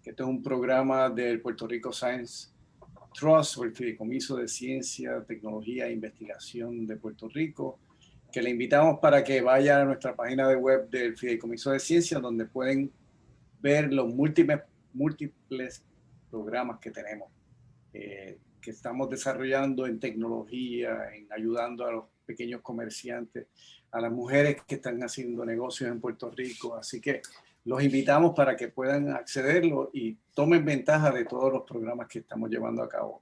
que este es un programa del Puerto Rico Science Trust, o el Fideicomiso de Ciencia, Tecnología e Investigación de Puerto Rico, que le invitamos para que vaya a nuestra página de web del Fideicomiso de Ciencia, donde pueden ver los múltiples programas que tenemos, que estamos desarrollando en tecnología, en ayudando a los pequeños comerciantes, a las mujeres que están haciendo negocios en Puerto Rico. Así que los invitamos para que puedan accederlo y tomen ventaja de todos los programas que estamos llevando a cabo.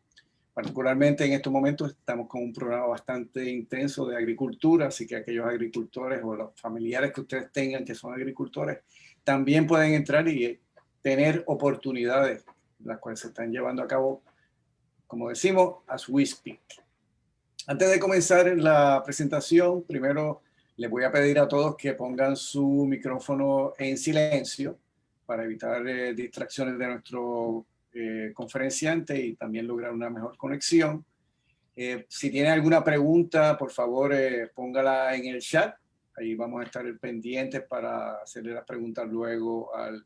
Particularmente en estos momentos estamos con un programa bastante intenso de agricultura, así que aquellos agricultores o los familiares que ustedes tengan que son agricultores también pueden entrar y tener oportunidades, las cuales se están llevando a cabo, como decimos, as we speak. Antes de comenzar la presentación, primero les voy a pedir a todos que pongan su micrófono en silencio para evitar distracciones de nuestro conferenciante y también lograr una mejor conexión. Si tienen alguna pregunta, por favor, póngala en el chat. Ahí vamos a estar pendientes para hacerle las preguntas luego al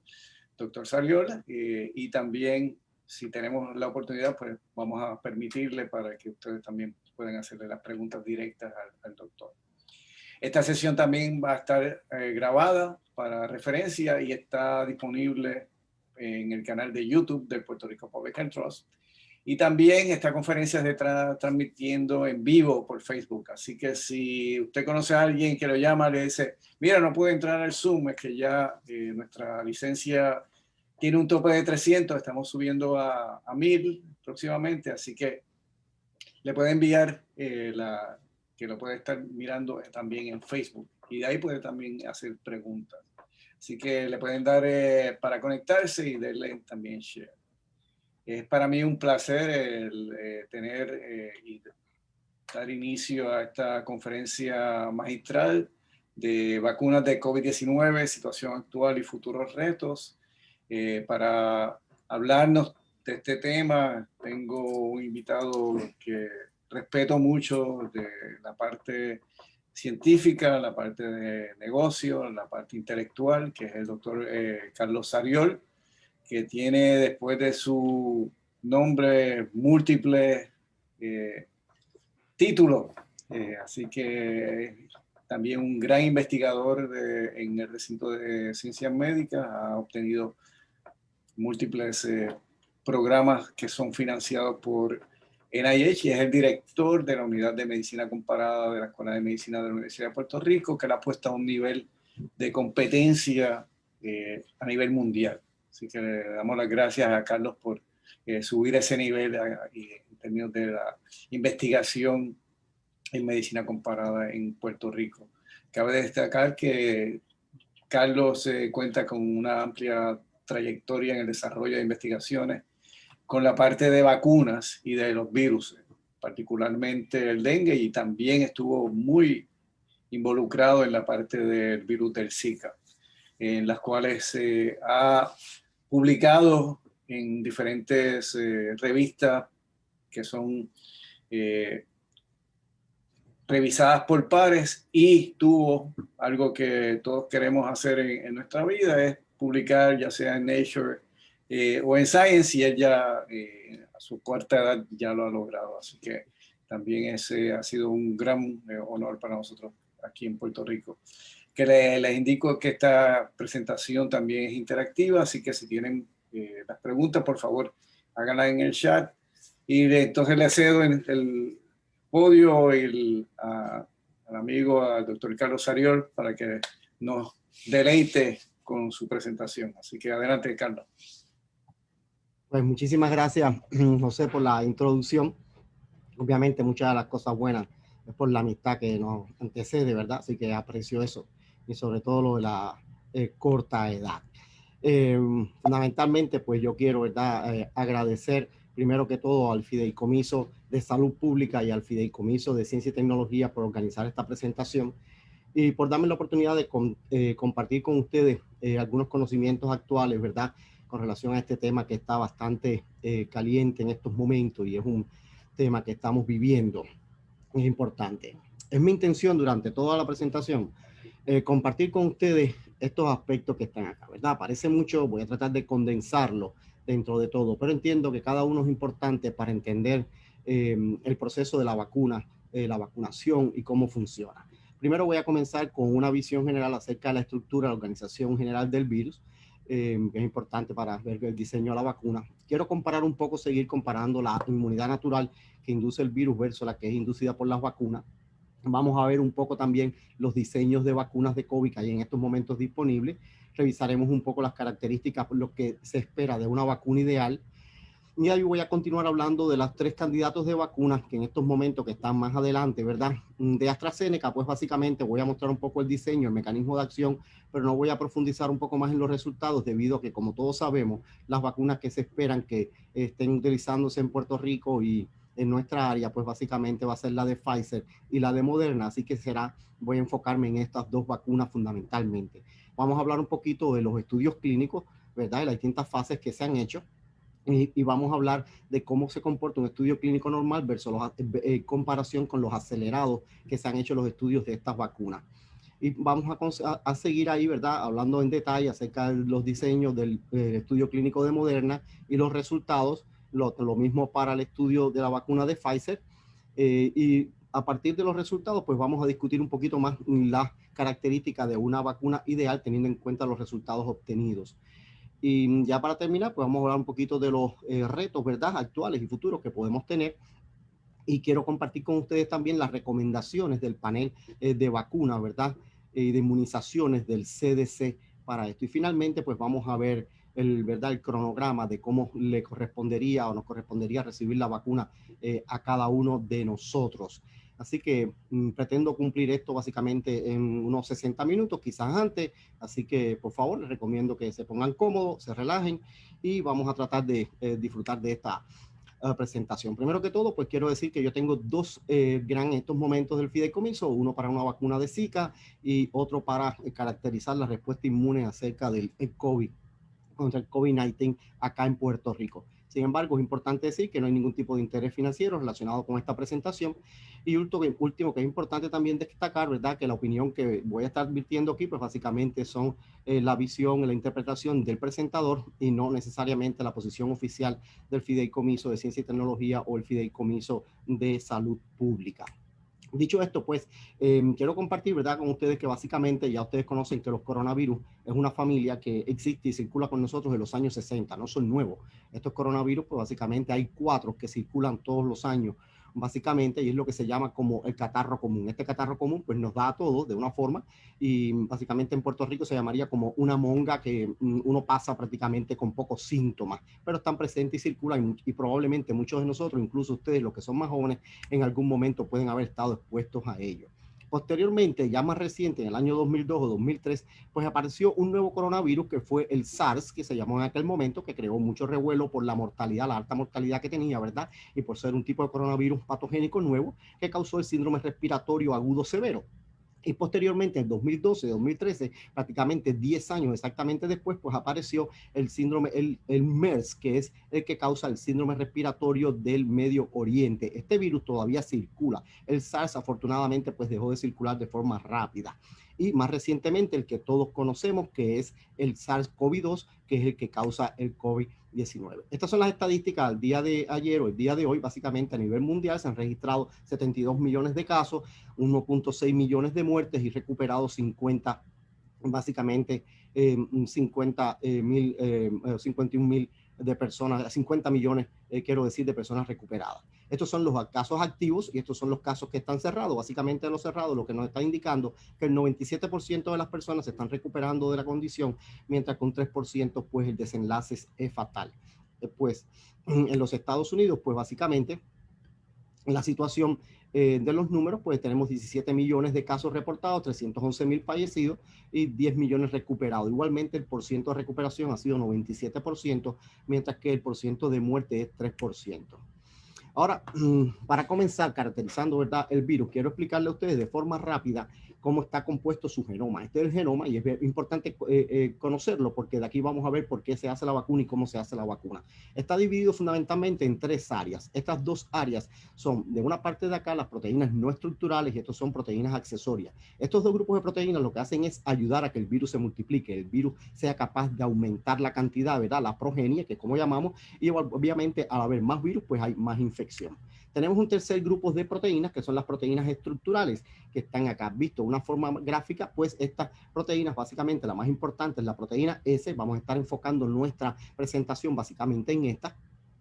doctor Sariola. Y también, si tenemos la oportunidad, pues vamos a permitirle para que ustedes también puedan hacerle las preguntas directas al doctor. Esta sesión también va a estar grabada para referencia y está disponible en el canal de YouTube del Puerto Rico Public and Trust. Y también esta conferencia se está transmitiendo en vivo por Facebook. Así que si usted conoce a alguien que lo llama, le dice, mira, no puede entrar al Zoom, es que ya nuestra licencia tiene un tope de 300, estamos subiendo a 1000 próximamente, así que le puede enviar que lo puede estar mirando también en Facebook. Y de ahí puede también hacer preguntas. Así que le pueden dar para conectarse y darle también share. Es para mí un placer tener y dar inicio a esta conferencia magistral de vacunas de COVID-19, situación actual y futuros retos. Para hablarnos de este tema, tengo un invitado que respeto mucho de la parte científica, la parte de negocio, la parte intelectual, que es el doctor Carlos Sariol, que tiene después de su nombre múltiples títulos. Así que también un gran investigador en el recinto de ciencias médicas, ha obtenido múltiples programas que son financiados por NIH y es el director de la Unidad de Medicina Comparada de la Escuela de Medicina de la Universidad de Puerto Rico, que la ha puesto a un nivel de competencia a nivel mundial. Así que le damos las gracias a Carlos por subir ese nivel en términos de la investigación en medicina comparada en Puerto Rico. Cabe destacar que Carlos cuenta con una amplia trayectoria en el desarrollo de investigaciones con la parte de vacunas y de los virus, particularmente el dengue, y también estuvo muy involucrado en la parte del virus del Zika, en las cuales se ha publicado en diferentes revistas que son revisadas por pares, y tuvo algo que todos queremos hacer en nuestra vida, es publicar ya sea en Nature o en Science, y él ya a su corta edad ya lo ha logrado. Así que también ese ha sido un gran honor para nosotros aquí en Puerto Rico. Que les indico que esta presentación también es interactiva, así que si tienen las preguntas, por favor, háganlas en el chat. Y entonces le cedo el podio al amigo, al doctor Carlos Sariol, para que nos deleite con su presentación. Así que adelante, Carlos. Pues muchísimas gracias, José, por la introducción. Obviamente muchas de las cosas buenas es por la amistad que nos antecede, ¿verdad? Así que aprecio eso, y sobre todo lo de la corta edad. Fundamentalmente, pues yo quiero, ¿verdad? Agradecer primero que todo al Fideicomiso de Salud Pública y al Fideicomiso de Ciencia y Tecnología por organizar esta presentación y por darme la oportunidad de compartir con ustedes algunos conocimientos actuales, ¿verdad? Con relación a este tema que está bastante caliente en estos momentos y es un tema que estamos viviendo. Es importante. Es mi intención durante toda la presentación compartir con ustedes estos aspectos que están acá, ¿verdad? Parece mucho, voy a tratar de condensarlo dentro de todo, pero entiendo que cada uno es importante para entender el proceso de la vacuna, la vacunación y cómo funciona. Primero voy a comenzar con una visión general acerca de la estructura, la organización general del virus, que es importante para ver el diseño de la vacuna. Quiero comparar un poco, seguir comparando la inmunidad natural que induce el virus versus la que es inducida por las vacunas. Vamos a ver un poco también los diseños de vacunas de COVID que hay en estos momentos disponibles. Revisaremos un poco las características, lo que se espera de una vacuna ideal. Y ahí voy a continuar hablando de los 3 candidatos de vacunas que en estos momentos que están más adelante, ¿verdad? De AstraZeneca, pues básicamente voy a mostrar un poco el diseño, el mecanismo de acción, pero no voy a profundizar un poco más en los resultados debido a que, como todos sabemos, las vacunas que se esperan que estén utilizándose en Puerto Rico y en nuestra área, pues básicamente va a ser la de Pfizer y la de Moderna, así que voy a enfocarme en estas 2 vacunas fundamentalmente. Vamos a hablar un poquito de los estudios clínicos, ¿verdad? De las distintas fases que se han hecho. Y vamos a hablar de cómo se comporta un estudio clínico normal versus comparación con los acelerados que se han hecho los estudios de estas vacunas. Y vamos a seguir ahí, ¿verdad? Hablando en detalle acerca de los diseños del estudio clínico de Moderna y los resultados, lo mismo para el estudio de la vacuna de Pfizer. Y a partir de los resultados, pues vamos a discutir un poquito más las características de una vacuna ideal teniendo en cuenta los resultados obtenidos. Y ya para terminar, pues vamos a hablar un poquito de los retos, ¿verdad? Actuales y futuros que podemos tener. Y quiero compartir con ustedes también las recomendaciones del panel de vacunas, ¿verdad? De inmunizaciones del CDC para esto. Y finalmente, pues vamos a ver ¿verdad? El cronograma de cómo le correspondería o nos correspondería recibir la vacuna a cada uno de nosotros. Así que pretendo cumplir esto básicamente en unos 60 minutos, quizás antes. Así que, por favor, les recomiendo que se pongan cómodos, se relajen y vamos a tratar de disfrutar de esta presentación. Primero que todo, pues quiero decir que yo tengo 2 gran estos momentos del fideicomiso, uno para una vacuna de Zika y otro para caracterizar la respuesta inmune acerca del COVID, contra el COVID-19 acá en Puerto Rico. Sin embargo, es importante decir que no hay ningún tipo de interés financiero relacionado con esta presentación. Y último que es importante también destacar, ¿verdad? Que la opinión que voy a estar advirtiendo aquí, pues básicamente son la visión, la interpretación del presentador y no necesariamente la posición oficial del Fideicomiso de Ciencia y Tecnología o el Fideicomiso de Salud Pública. Dicho esto, pues quiero compartir, ¿verdad?, con ustedes que básicamente ya ustedes conocen que los coronavirus es una familia que existe y circula con nosotros en los años 60, no son nuevos. Estos coronavirus, pues básicamente hay 4 que circulan todos los años, básicamente, y es lo que se llama como el catarro común. Este catarro común, pues nos da a todos de una forma y básicamente en Puerto Rico se llamaría como una monga que uno pasa prácticamente con pocos síntomas, pero están presentes y circulan y probablemente muchos de nosotros, incluso ustedes, los que son más jóvenes, en algún momento pueden haber estado expuestos a ello. Posteriormente, ya más reciente, en el año 2002 o 2003, pues apareció un nuevo coronavirus que fue el SARS, que se llamó en aquel momento, que creó mucho revuelo por la mortalidad, la alta mortalidad que tenía, ¿verdad? Y por ser un tipo de coronavirus patogénico nuevo que causó el síndrome respiratorio agudo severo. Y posteriormente, en 2012, 2013, prácticamente 10 años exactamente después, pues apareció el síndrome, el MERS, que es el que causa el síndrome respiratorio del Medio Oriente. Este virus todavía circula. El SARS, afortunadamente, pues dejó de circular de forma rápida. Y más recientemente, el que todos conocemos, que es el SARS-CoV-2, que es el que causa el COVID-19. Estas son las estadísticas al día de ayer o el día de hoy. Básicamente a nivel mundial se han registrado 72 millones de casos, 1.6 millones de muertes y recuperados 50, básicamente 51 mil de personas, 50 millones, quiero decir, de personas recuperadas. Estos son los casos activos y estos son los casos que están cerrados. Básicamente los cerrados lo que nos está indicando que el 97% de las personas se están recuperando de la condición, mientras que un 3% pues el desenlace es fatal. Pues en los Estados Unidos pues básicamente la situación de los números, pues tenemos 17 millones de casos reportados, 311 mil fallecidos y 10 millones recuperados. Igualmente el porciento de recuperación ha sido 97%, mientras que el porciento de muerte es 3%. Ahora, para comenzar caracterizando, ¿verdad?, el virus, quiero explicarle a ustedes de forma rápida cómo está compuesto su genoma. Este es el genoma y es importante conocerlo porque de aquí vamos a ver por qué se hace la vacuna y cómo se hace la vacuna. Está dividido fundamentalmente en 3 áreas. Estas 2 áreas son, de una parte de acá, las proteínas no estructurales y estos son proteínas accesorias. Estos 2 grupos de proteínas lo que hacen es ayudar a que el virus se multiplique, el virus sea capaz de aumentar la cantidad, ¿verdad? La progenie, que es como llamamos, y obviamente al haber más virus, pues hay más infección. Tenemos un tercer grupo de proteínas, que son las proteínas estructurales, que están acá. Visto de una forma gráfica, pues estas proteínas, básicamente la más importante es la proteína S. Vamos a estar enfocando nuestra presentación básicamente en esta,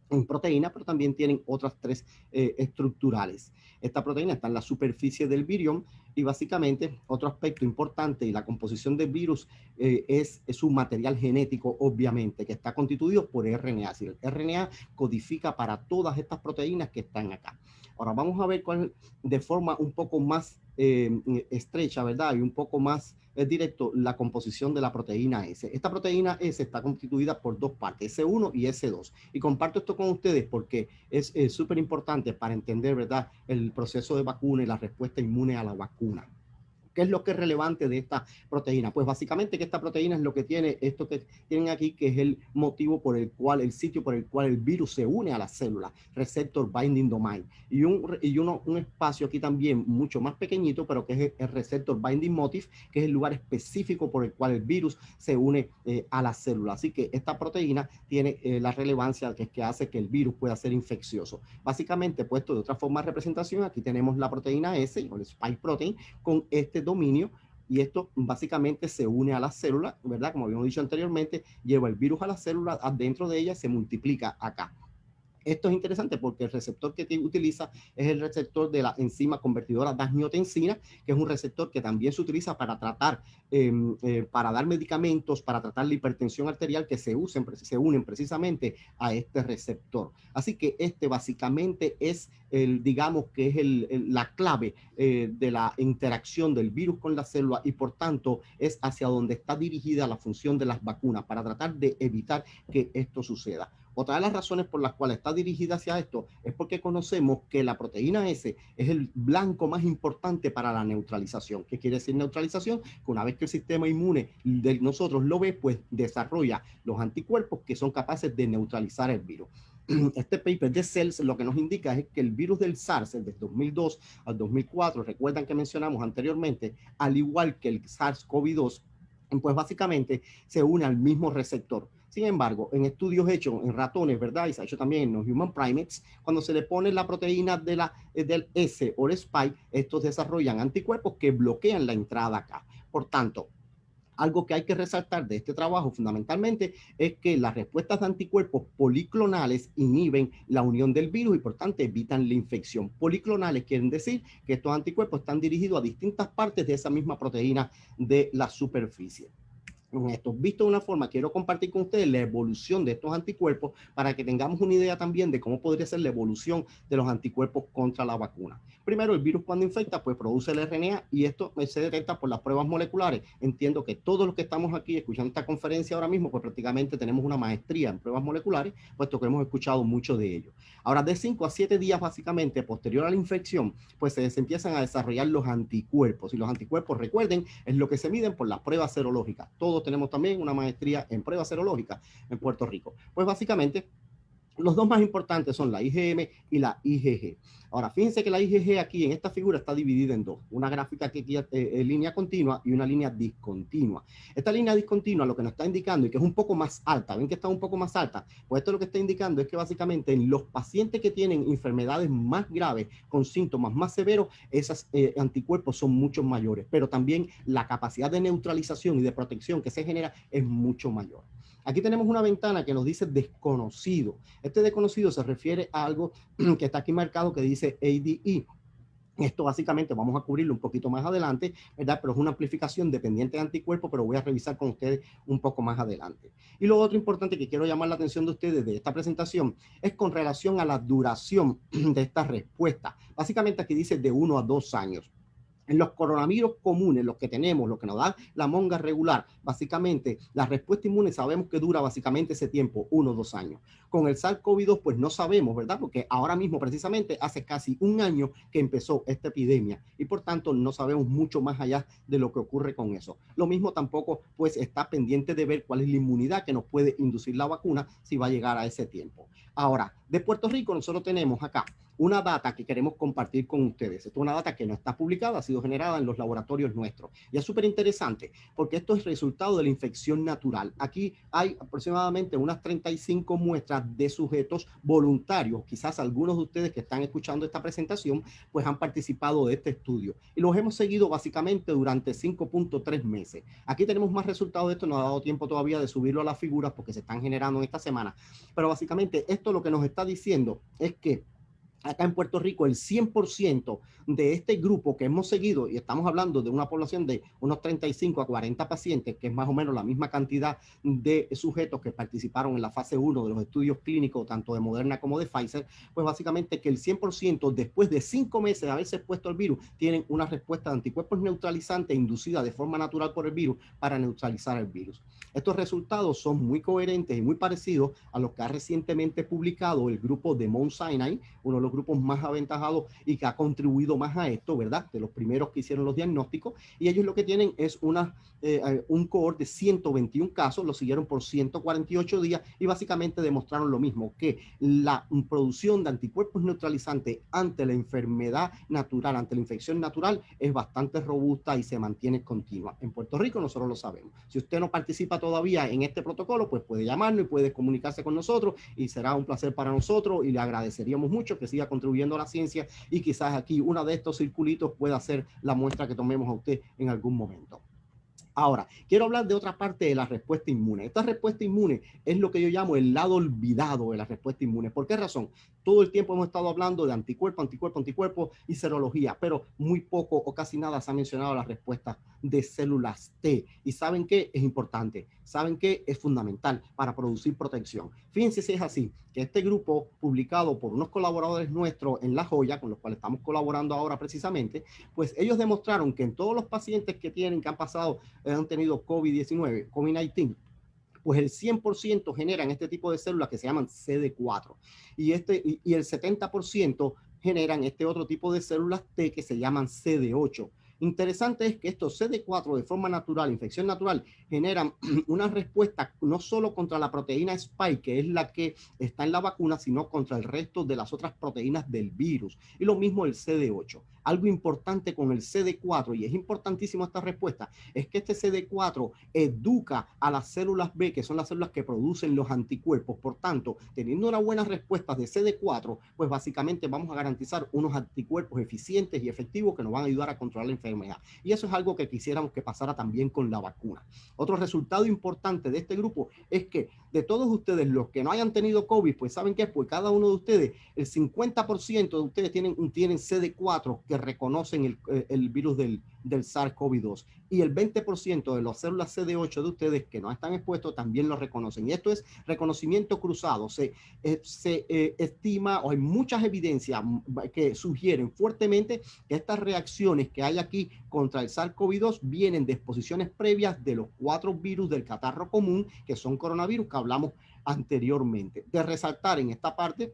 en proteína, pero también tienen otras 3 estructurales. Esta proteína está en la superficie del virión y básicamente otro aspecto importante y la composición del virus es su material genético, obviamente, que está constituido por RNA. Si el RNA codifica para todas estas proteínas que están acá. Ahora vamos a ver cuál, de forma un poco más estrecha, ¿verdad? Y un poco más directo, la composición de la proteína S. Esta proteína S está constituida por 2 partes, S1 y S2. Y comparto esto con ustedes porque es súper importante para entender, ¿verdad?, el proceso de vacuna y la respuesta inmune a la vacuna. ¿Qué es lo que es relevante de esta proteína? Pues básicamente que esta proteína es lo que tiene esto que tienen aquí, que es el motivo por el cual, el sitio por el cual el virus se une a la célula, receptor binding domain. Y un espacio aquí también mucho más pequeñito, pero que es el receptor binding motif, que es el lugar específico por el cual el virus se une a la célula. Así que esta proteína tiene la relevancia que hace que el virus pueda ser infeccioso. Básicamente, puesto de otra forma de representación, aquí tenemos la proteína S, o el spike protein, con este dominio, y esto básicamente se une a la célula, ¿verdad? Como habíamos dicho anteriormente, lleva el virus a la célula, adentro de ella se multiplica acá. Esto es interesante porque el receptor que utiliza es el receptor de la enzima convertidora de angiotensina, que es un receptor que también se utiliza para tratar, para dar medicamentos, para tratar la hipertensión arterial, que se unen precisamente a este receptor. Así que este básicamente es digamos que es la clave de la interacción del virus con la célula y por tanto es hacia donde está dirigida la función de las vacunas para tratar de evitar que esto suceda. Otra de las razones por las cuales está dirigida hacia esto es porque conocemos que la proteína S es el blanco más importante para la neutralización. ¿Qué quiere decir neutralización? Que una vez que el sistema inmune de nosotros lo ve, pues desarrolla los anticuerpos que son capaces de neutralizar el virus. Este paper de Cells lo que nos indica es que el virus del SARS, el de 2002 al 2004, recuerdan que mencionamos anteriormente, al igual que el SARS-CoV-2, pues básicamente se une al mismo receptor. Sin embargo, en estudios hechos en ratones, ¿verdad? Y se ha hecho también en los human primates, cuando se le pone la proteína del S o el spike, estos desarrollan anticuerpos que bloquean la entrada acá. Por tanto, algo que hay que resaltar de este trabajo fundamentalmente es que las respuestas de anticuerpos policlonales inhiben la unión del virus y por tanto evitan la infección. Policlonales quieren decir que estos anticuerpos están dirigidos a distintas partes de esa misma proteína de la superficie. Esto, visto de una forma, quiero compartir con ustedes la evolución de estos anticuerpos para que tengamos una idea también de cómo podría ser la evolución de los anticuerpos contra la vacuna. Primero, el virus cuando infecta, pues produce el RNA y esto se detecta por las pruebas moleculares. Entiendo que todos los que estamos aquí escuchando esta conferencia ahora mismo, pues prácticamente tenemos una maestría en pruebas moleculares, puesto que hemos escuchado mucho de ello. Ahora, de 5 a 7 días básicamente posterior a la infección, pues se empiezan a desarrollar los anticuerpos. Y los anticuerpos, recuerden, es lo que se miden por las pruebas serológicas. Todos tenemos también una maestría en pruebas serológicas en Puerto Rico. Pues básicamente los 2 más importantes son la IgM y la IgG. Ahora, fíjense que la IgG aquí en esta figura está dividida en 2. Una gráfica que en línea continua y una línea discontinua. Esta línea discontinua lo que nos está indicando y que es un poco más alta, ven que está un poco más alta, pues esto lo que está indicando es que básicamente en los pacientes que tienen enfermedades más graves, con síntomas más severos, esos anticuerpos son mucho mayores, pero también la capacidad de neutralización y de protección que se genera es mucho mayor. Aquí tenemos una ventana que nos dice desconocido. Este desconocido se refiere a algo que está aquí marcado que dice ADE. Esto básicamente vamos a cubrirlo un poquito más adelante, ¿verdad? Pero es una amplificación dependiente de anticuerpos, pero voy a revisar con ustedes un poco más adelante. Y lo otro importante que quiero llamar la atención de ustedes de esta presentación es con relación a la duración de esta respuesta. Básicamente aquí dice de 1 a 2 años. En los coronavirus comunes, los que tenemos, los que nos dan la monga regular, básicamente la respuesta inmune sabemos que dura básicamente ese tiempo, 1 o 2 años. Con el SARS-CoV-2 pues no sabemos, ¿verdad? Porque ahora mismo precisamente hace casi un año que empezó esta epidemia y por tanto no sabemos mucho más allá de lo que ocurre con eso. Lo mismo tampoco pues está pendiente de ver cuál es la inmunidad que nos puede inducir la vacuna si va a llegar a ese tiempo. Ahora, de Puerto Rico nosotros tenemos acá una data que queremos compartir con ustedes. Esto es una data que no está publicada, ha sido generada en los laboratorios nuestros. Y es súper interesante porque esto es resultado de la infección natural. Aquí hay aproximadamente unas 35 muestras de sujetos voluntarios. Quizás algunos de ustedes que están escuchando esta presentación pues han participado de este estudio. Y los hemos seguido básicamente durante 5.3 meses. Aquí tenemos más resultados de esto, no ha dado tiempo todavía de subirlo a las figuras porque se están generando en esta semana. Pero básicamente esto lo que nos está diciendo es que acá en Puerto Rico el 100% de este grupo que hemos seguido, y estamos hablando de una población de unos 35 a 40 pacientes, que es más o menos la misma cantidad de sujetos que participaron en la fase 1 de los estudios clínicos, tanto de Moderna como de Pfizer, pues básicamente que el 100% después de 5 meses de haberse expuesto al virus, tienen una respuesta de anticuerpos neutralizantes inducida de forma natural por el virus para neutralizar el virus. Estos resultados son muy coherentes y muy parecidos a los que ha recientemente publicado el grupo de Mount Sinai, uno de los grupos más aventajados y que ha contribuido más a esto, ¿verdad? De los primeros que hicieron los diagnósticos, y ellos lo que tienen es un cohort de 121 casos, lo siguieron por 148 días y básicamente demostraron lo mismo, que la producción de anticuerpos neutralizantes ante la enfermedad natural, ante la infección natural, es bastante robusta y se mantiene continua. En Puerto Rico nosotros lo sabemos. Si usted no participa todavía en este protocolo, pues puede llamarnos y puede comunicarse con nosotros y será un placer para nosotros y le agradeceríamos mucho que siga contribuyendo a la ciencia y quizás aquí uno de estos circulitos pueda ser la muestra que tomemos a usted en algún momento. Ahora, quiero hablar de otra parte de la respuesta inmune. Esta respuesta inmune es lo que yo llamo el lado olvidado de la respuesta inmune. ¿Por qué razón? Todo el tiempo hemos estado hablando de anticuerpo, anticuerpo, anticuerpo y serología, pero muy poco o casi nada se ha mencionado la respuesta de células T. ¿Y saben qué? Es importante. ¿Saben qué? Es fundamental para producir protección. Fíjense si es así, que este grupo publicado por unos colaboradores nuestros en La Joya, con los cuales estamos colaborando ahora precisamente, pues ellos demostraron que en todos los pacientes que han pasado han tenido COVID-19, COVID-19, pues el 100% generan este tipo de células que se llaman CD4 y el 70% generan este otro tipo de células T que se llaman CD8. Interesante es que estos CD4 de forma natural, infección natural, generan una respuesta no solo contra la proteína Spike, que es la que está en la vacuna, sino contra el resto de las otras proteínas del virus. Y lo mismo el CD8. Algo importante con el CD4, y es importantísimo esta respuesta, es que este CD4 educa a las células B, que son las células que producen los anticuerpos. Por tanto, teniendo una buena respuesta de CD4, pues básicamente vamos a garantizar unos anticuerpos eficientes y efectivos que nos van a ayudar a controlar la enfermedad. Y eso es algo que quisiéramos que pasara también con la vacuna. Otro resultado importante de este grupo es que de todos ustedes, los que no hayan tenido COVID, pues ¿saben qué? Pues cada uno de ustedes, el 50% de ustedes tienen CD4 que reconocen el virus del SARS-CoV-2 y el 20% de las células CD8 de ustedes que no están expuestos también lo reconocen. Y esto es reconocimiento cruzado. Se estima, o hay muchas evidencias que sugieren fuertemente que estas reacciones que hay aquí contra el SARS-CoV-2 vienen de exposiciones previas de los 4 virus del catarro común, que son coronavirus, que hablamos anteriormente. De resaltar en esta parte,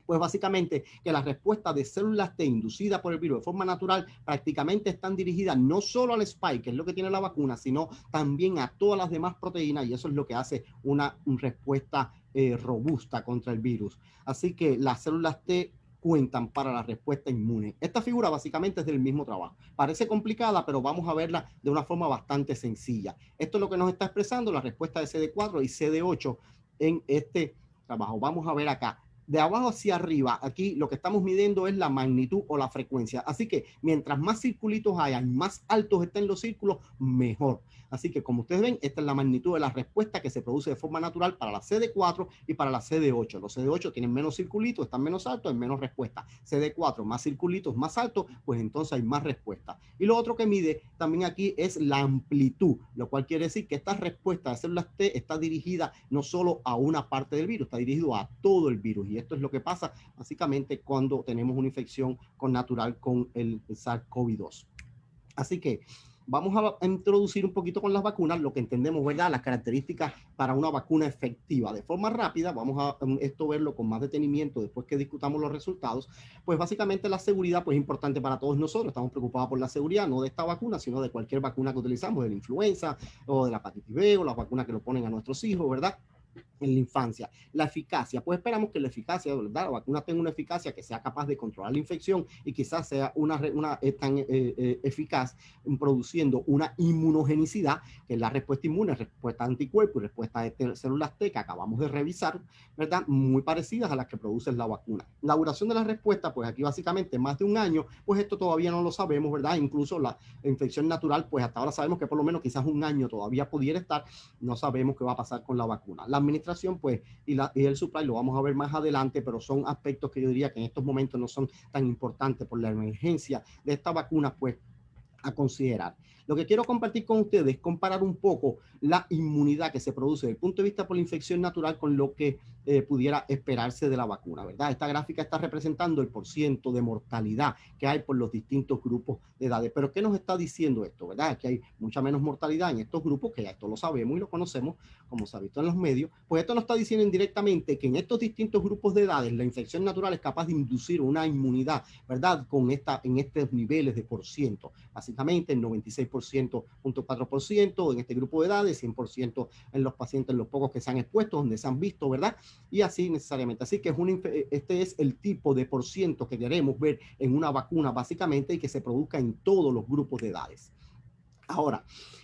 pues básicamente que la respuesta de células T inducida por el virus de forma natural prácticamente están dirigidas no solo al spike, que es lo que tiene la vacuna, sino también a todas las demás proteínas, y eso es lo que hace una respuesta robusta contra el virus. Así que las células T cuentan para la respuesta inmune. Esta figura básicamente es del mismo trabajo. Parece complicada, pero vamos a verla de una forma bastante sencilla. Esto es lo que nos está expresando la respuesta de CD4 y CD8 en este trabajo. Vamos a ver acá. De abajo hacia arriba, aquí lo que estamos midiendo es la magnitud o la frecuencia. Así que mientras más circulitos hayan, más altos estén los círculos, mejor. Así que como ustedes ven, esta es la magnitud de la respuesta que se produce de forma natural para la CD4 y para la CD8. Los CD8 tienen menos circulitos, están menos altos, hay menos respuesta. CD4, más circulitos, más altos, pues entonces hay más respuesta. Y lo otro que mide también aquí es la amplitud, lo cual quiere decir que esta respuesta de células T está dirigida no solo a una parte del virus, está dirigido a todo el virus. Y esto es lo que pasa básicamente cuando tenemos una infección natural con el SARS-CoV-2. Así que vamos a introducir un poquito con las vacunas, lo que entendemos, ¿verdad? Las características para una vacuna efectiva. De forma rápida, vamos a esto verlo con más detenimiento después que discutamos los resultados. Pues básicamente la seguridad pues, es importante para todos nosotros. Estamos preocupados por la seguridad, no de esta vacuna, sino de cualquier vacuna que utilizamos, de la influenza o de la hepatitis B o las vacunas que lo ponen a nuestros hijos, ¿verdad? En la infancia. La eficacia, pues esperamos que la eficacia, ¿verdad? La vacuna tenga una eficacia que sea capaz de controlar la infección y quizás sea una tan eficaz produciendo una inmunogenicidad, que es la respuesta inmune, respuesta de anticuerpos y respuesta de células T que acabamos de revisar, ¿verdad? Muy parecidas a las que produce la vacuna. La duración de la respuesta, pues aquí básicamente más de un año, pues esto todavía no lo sabemos, ¿verdad? Incluso la infección natural, pues hasta ahora sabemos que por lo menos quizás un año todavía pudiera estar, no sabemos qué va a pasar con la vacuna. La administración, pues, y el supply lo vamos a ver más adelante, pero son aspectos que yo diría que en estos momentos no son tan importantes por la emergencia de esta vacuna, pues, a considerar. Lo que quiero compartir con ustedes es comparar un poco la inmunidad que se produce desde el punto de vista por la infección natural con lo que pudiera esperarse de la vacuna, ¿verdad? Esta gráfica está representando el % de mortalidad que hay por los distintos grupos de edades. Pero ¿qué nos está diciendo esto, verdad? Que hay mucha menos mortalidad en estos grupos, que ya esto lo sabemos y lo conocemos, como se ha visto en los medios. Pues esto nos está diciendo indirectamente que en estos distintos grupos de edades la infección natural es capaz de inducir una inmunidad, ¿verdad? En estos niveles de %. Básicamente el 96.4% en este grupo de edades, 100% en los pacientes, en los pocos que se han expuesto, donde se han visto, ¿verdad? Y así necesariamente. Así que este es el tipo de % que queremos ver en una vacuna básicamente y que se produzca en todos los grupos de edades. Ahora,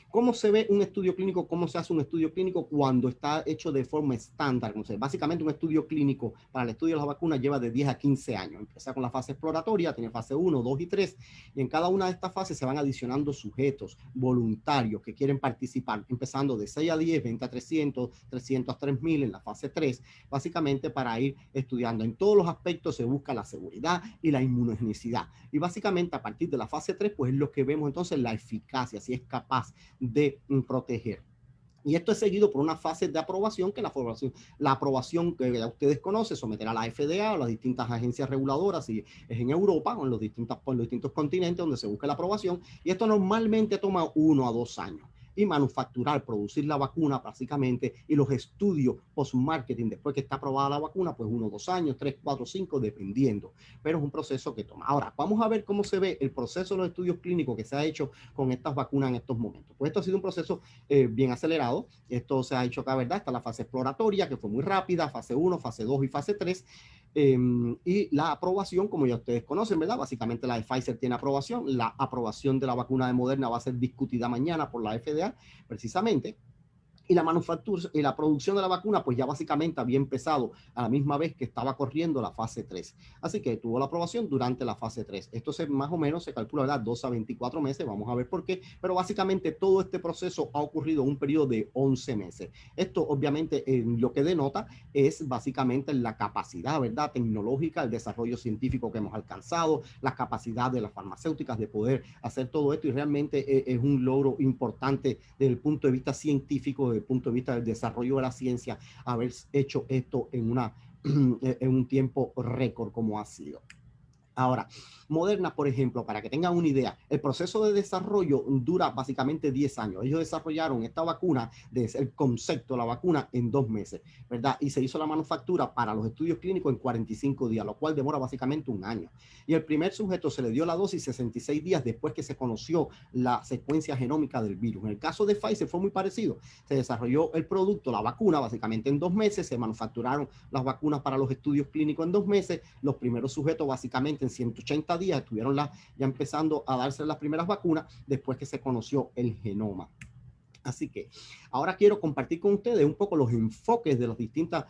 ¿cómo se ve un estudio clínico? ¿Cómo se hace un estudio clínico cuando está hecho de forma estándar? Básicamente un estudio clínico para el estudio de las vacunas lleva de 10 a 15 años. Empieza con la fase exploratoria, tiene fase 1, 2 y 3, y en cada una de estas fases se van adicionando sujetos voluntarios que quieren participar, empezando de 6 a 10, 20 a 300, 300 a 3000 en la fase 3, básicamente para ir estudiando. En todos los aspectos se busca la seguridad y la inmunogenicidad. Y básicamente a partir de la fase 3, pues es lo que vemos entonces la eficacia, si es capaz de proteger. Y esto es seguido por una fase de aprobación, que la aprobación que ya ustedes conocen, someter a la FDA o las distintas agencias reguladoras, si es en Europa o en los distintos continentes donde se busca la aprobación. Y esto normalmente toma 1 a 2 años. Y manufacturar, producir la vacuna básicamente, y los estudios post-marketing después que está aprobada la vacuna, pues 1 o 2 años, 3, 4, 5, dependiendo. Pero es un proceso que toma. Ahora, vamos a ver cómo se ve el proceso de los estudios clínicos que se ha hecho con estas vacunas en estos momentos. Pues esto ha sido un proceso bien acelerado. Esto se ha hecho acá, ¿verdad? Está la fase exploratoria, que fue muy rápida, fase 1, fase 2 y fase 3. Y la aprobación, como ya ustedes conocen, ¿verdad? Básicamente la de Pfizer tiene aprobación. La aprobación de la vacuna de Moderna va a ser discutida mañana por la FDA, precisamente. Y la manufactura y la producción de la vacuna, pues ya básicamente había empezado a la misma vez que estaba corriendo la fase 3. Así que tuvo la aprobación durante la fase 3. Esto más o menos se calcula, ¿verdad? 2 a 24 meses, vamos a ver por qué, pero básicamente todo este proceso ha ocurrido en un periodo de 11 meses. Esto obviamente lo que denota es básicamente la capacidad, ¿verdad? Tecnológica, el desarrollo científico que hemos alcanzado, la capacidad de las farmacéuticas de poder hacer todo esto, y realmente es un logro importante desde el punto de vista científico, desde el punto de vista del desarrollo de la ciencia, haber hecho esto en un tiempo récord como ha sido. Ahora, Moderna, por ejemplo, para que tengan una idea, el proceso de desarrollo dura básicamente 10 años. Ellos desarrollaron esta vacuna, el concepto de la vacuna, en 2 meses, ¿verdad? Y se hizo la manufactura para los estudios clínicos en 45 días, lo cual demora básicamente un año. Y el primer sujeto se le dio la dosis 66 días después que se conoció la secuencia genómica del virus. En el caso de Pfizer fue muy parecido. Se desarrolló el producto, la vacuna, básicamente en 2 meses. Se manufacturaron las vacunas para los estudios clínicos en 2 meses. Los primeros sujetos básicamente en 180 días estuvieron ya empezando a darse las primeras vacunas después que se conoció el genoma. Así que ahora quiero compartir con ustedes un poco los enfoques de las distintas,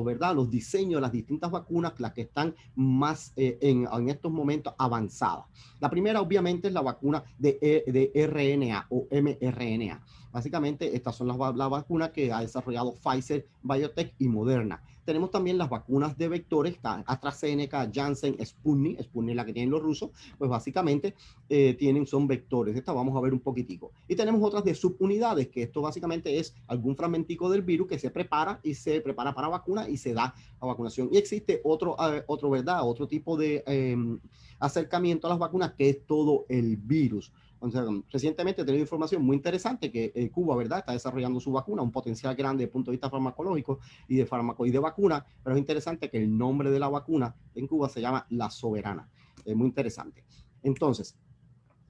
¿verdad? Los diseños de las distintas vacunas, las que están más en estos momentos avanzadas. La primera, obviamente, es la vacuna de RNA o mRNA. Básicamente, estas son las vacunas que ha desarrollado Pfizer, BioNTech y Moderna. Tenemos también las vacunas de vectores, AstraZeneca, Janssen, Sputnik la que tienen los rusos, pues básicamente son vectores. Esta vamos a ver un poquitico. Y tenemos otras de subunidades, que esto básicamente es algún fragmentico del virus que se prepara para vacuna y se da la vacunación. Y existe otro ¿verdad? Otro tipo de acercamiento a las vacunas, que es todo el virus. O sea, recientemente he tenido información muy interesante que Cuba, ¿verdad?, está desarrollando su vacuna, un potencial grande desde el punto de vista farmacológico y de fármaco y de vacuna, pero es interesante que el nombre de la vacuna en Cuba se llama La Soberana. Es muy interesante. Entonces,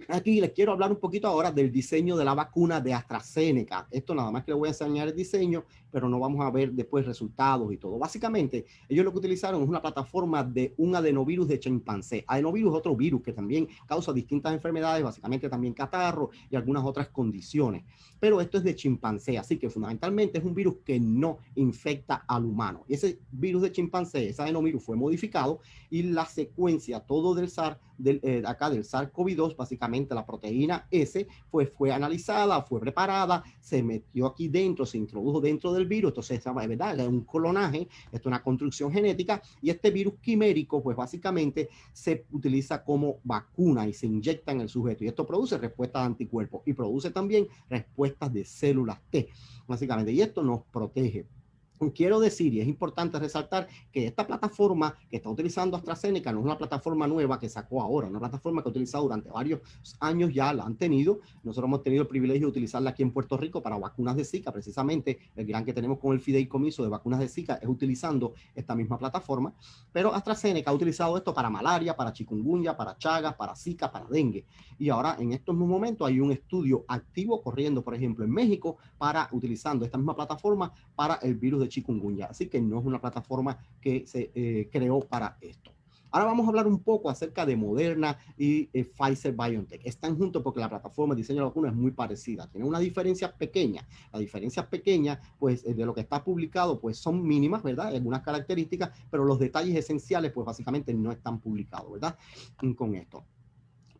aquí les quiero hablar un poquito ahora del diseño de la vacuna de AstraZeneca. Esto nada más que les voy a enseñar el diseño, pero no vamos a ver después resultados y todo. Básicamente, ellos lo que utilizaron es una plataforma de un adenovirus de chimpancé. Adenovirus es otro virus que también causa distintas enfermedades, básicamente también catarro y algunas otras condiciones. Pero esto es de chimpancé, así que fundamentalmente es un virus que no infecta al humano. Y ese virus de chimpancé, ese adenovirus fue modificado y la secuencia, todo del SARS, del SARS-CoV-2, básicamente la proteína S, pues fue analizada, fue preparada, se metió aquí dentro, se introdujo dentro del virus, entonces, ¿verdad?, es un clonaje, esto es una construcción genética, y este virus quimérico, pues básicamente se utiliza como vacuna y se inyecta en el sujeto, y esto produce respuestas de anticuerpos y produce también respuestas de células T, básicamente, y esto nos protege. Quiero decir, y es importante resaltar, que esta plataforma que está utilizando AstraZeneca no es una plataforma nueva que sacó ahora, una plataforma que ha utilizado durante varios años ya, la han tenido. Nosotros hemos tenido el privilegio de utilizarla aquí en Puerto Rico para vacunas de Zika, precisamente el gran que tenemos con el fideicomiso de vacunas de Zika es utilizando esta misma plataforma, pero AstraZeneca ha utilizado esto para malaria, para chikungunya, para Chagas, para Zika, para dengue. Y ahora en estos momentos hay un estudio activo corriendo, por ejemplo, en México, para utilizando esta misma plataforma para el virus de chikungunya. Así que no es una plataforma que se creó para esto. Ahora vamos a hablar un poco acerca de Moderna y Pfizer BioNTech. Están juntos porque la plataforma de diseño de la vacuna es muy parecida. Tiene una diferencia pequeña. Las diferencias pequeñas, pues, de lo que está publicado, pues, son mínimas, ¿verdad? Algunas características, pero los detalles esenciales, pues, básicamente no están publicados, ¿verdad? Con esto.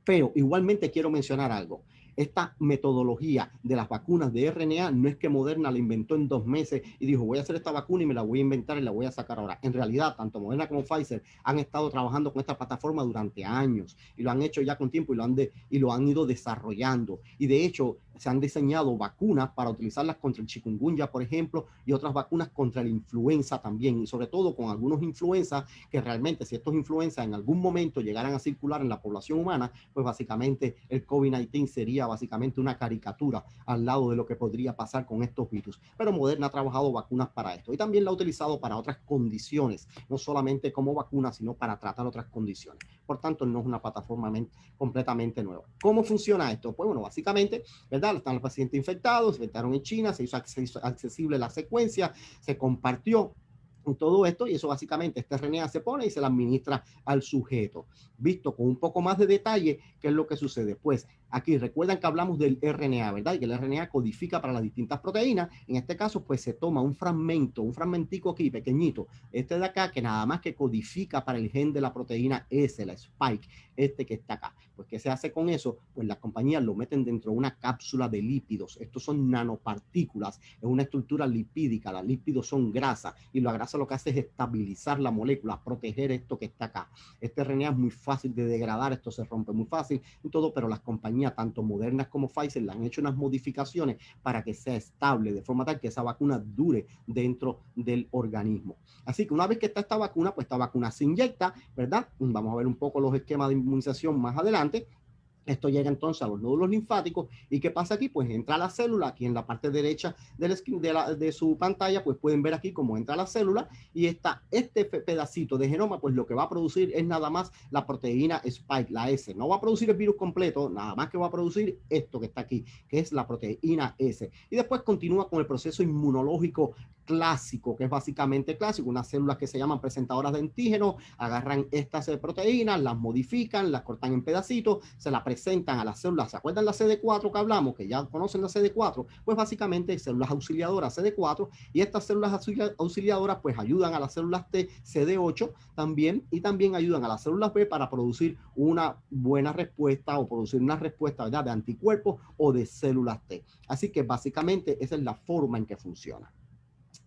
Pero igualmente quiero mencionar algo. Esta metodología de las vacunas de RNA no es que Moderna la inventó en 2 meses y dijo, voy a hacer esta vacuna y me la voy a inventar y la voy a sacar ahora. En realidad, tanto Moderna como Pfizer han estado trabajando con esta plataforma durante años y lo han hecho ya con tiempo y lo han ido desarrollando. Y de hecho, se han diseñado vacunas para utilizarlas contra el chikungunya, por ejemplo, y otras vacunas contra la influenza también, y sobre todo con algunos influenzas que realmente, si estos influenzas en algún momento llegaran a circular en la población humana, pues básicamente el COVID-19 sería básicamente una caricatura al lado de lo que podría pasar con estos virus. Pero Moderna ha trabajado vacunas para esto y también la ha utilizado para otras condiciones, no solamente como vacuna, sino para tratar otras condiciones. Por tanto, no es una plataforma completamente nueva. ¿Cómo funciona esto? Pues bueno, básicamente, ¿verdad? Están los pacientes infectados, se infectaron en China, se hizo accesible la secuencia, se compartió todo esto y eso básicamente este RNA se pone y se la administra al sujeto. Visto con un poco más de detalle, ¿qué es lo que sucede? Pues aquí recuerdan que hablamos del RNA, ¿verdad? Y que el RNA codifica para las distintas proteínas. En este caso, pues se toma un fragmentico aquí pequeñito, este de acá, que nada más que codifica para el gen de la proteína S, la spike, este que está acá. Pues ¿qué se hace con eso? Pues las compañías lo meten dentro de una cápsula de lípidos. Estos son nanopartículas, es una estructura lipídica, los lípidos son grasa y la grasa lo que hace es estabilizar la molécula, proteger esto que está acá. Este RNA es muy fácil de degradar, esto se rompe muy fácil y todo, pero las compañías, tanto Modernas como Pfizer, le han hecho unas modificaciones para que sea estable, de forma tal que esa vacuna dure dentro del organismo. Así que una vez que está esta vacuna, pues esta vacuna se inyecta, ¿verdad? Vamos a ver un poco los esquemas de inmunización más adelante. Esto llega entonces a los nódulos linfáticos. ¿Y qué pasa aquí? Pues entra la célula, aquí en la parte derecha de su pantalla, pues pueden ver aquí cómo entra la célula y este pedacito de genoma, pues lo que va a producir es nada más la proteína spike, la S. No va a producir el virus completo, nada más que va a producir esto que está aquí, que es la proteína S. Y después continúa con el proceso inmunológico clásico, que es básicamente clásico, unas células que se llaman presentadoras de antígenos, agarran estas proteínas, las modifican, las cortan en pedacitos, se las presentan a las células. ¿Se acuerdan la CD4 que hablamos? Que ya conocen la CD4, pues básicamente células auxiliadoras CD4 y estas células auxiliadoras pues ayudan a las células T, CD8 también y también ayudan a las células B para producir una buena respuesta o producir una respuesta, ¿verdad?, de anticuerpos o de células T. Así que básicamente esa es la forma en que funciona.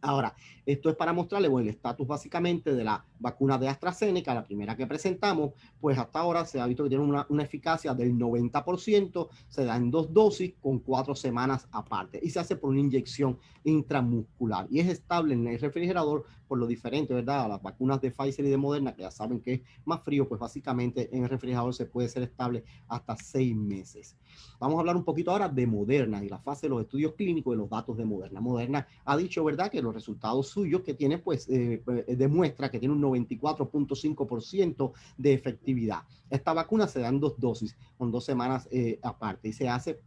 Ahora, esto es para mostrarles el estatus básicamente de la vacuna de AstraZeneca, la primera que presentamos, pues hasta ahora se ha visto que tiene una eficacia del 90%, se da en 2 dosis con 4 semanas aparte y se hace por una inyección intramuscular y es estable en el refrigerador por lo diferente, ¿verdad? A las vacunas de Pfizer y de Moderna, que ya saben que es más frío, pues básicamente en el refrigerador se puede ser estable hasta 6 meses. Vamos a hablar un poquito ahora de Moderna y la fase de los estudios clínicos y los datos de Moderna. Moderna ha dicho, ¿verdad?, que los resultados suyos que tiene, pues demuestra que tiene un 94.5% de efectividad. Esta vacuna se da en 2 dosis, con 2 semanas aparte, y se hace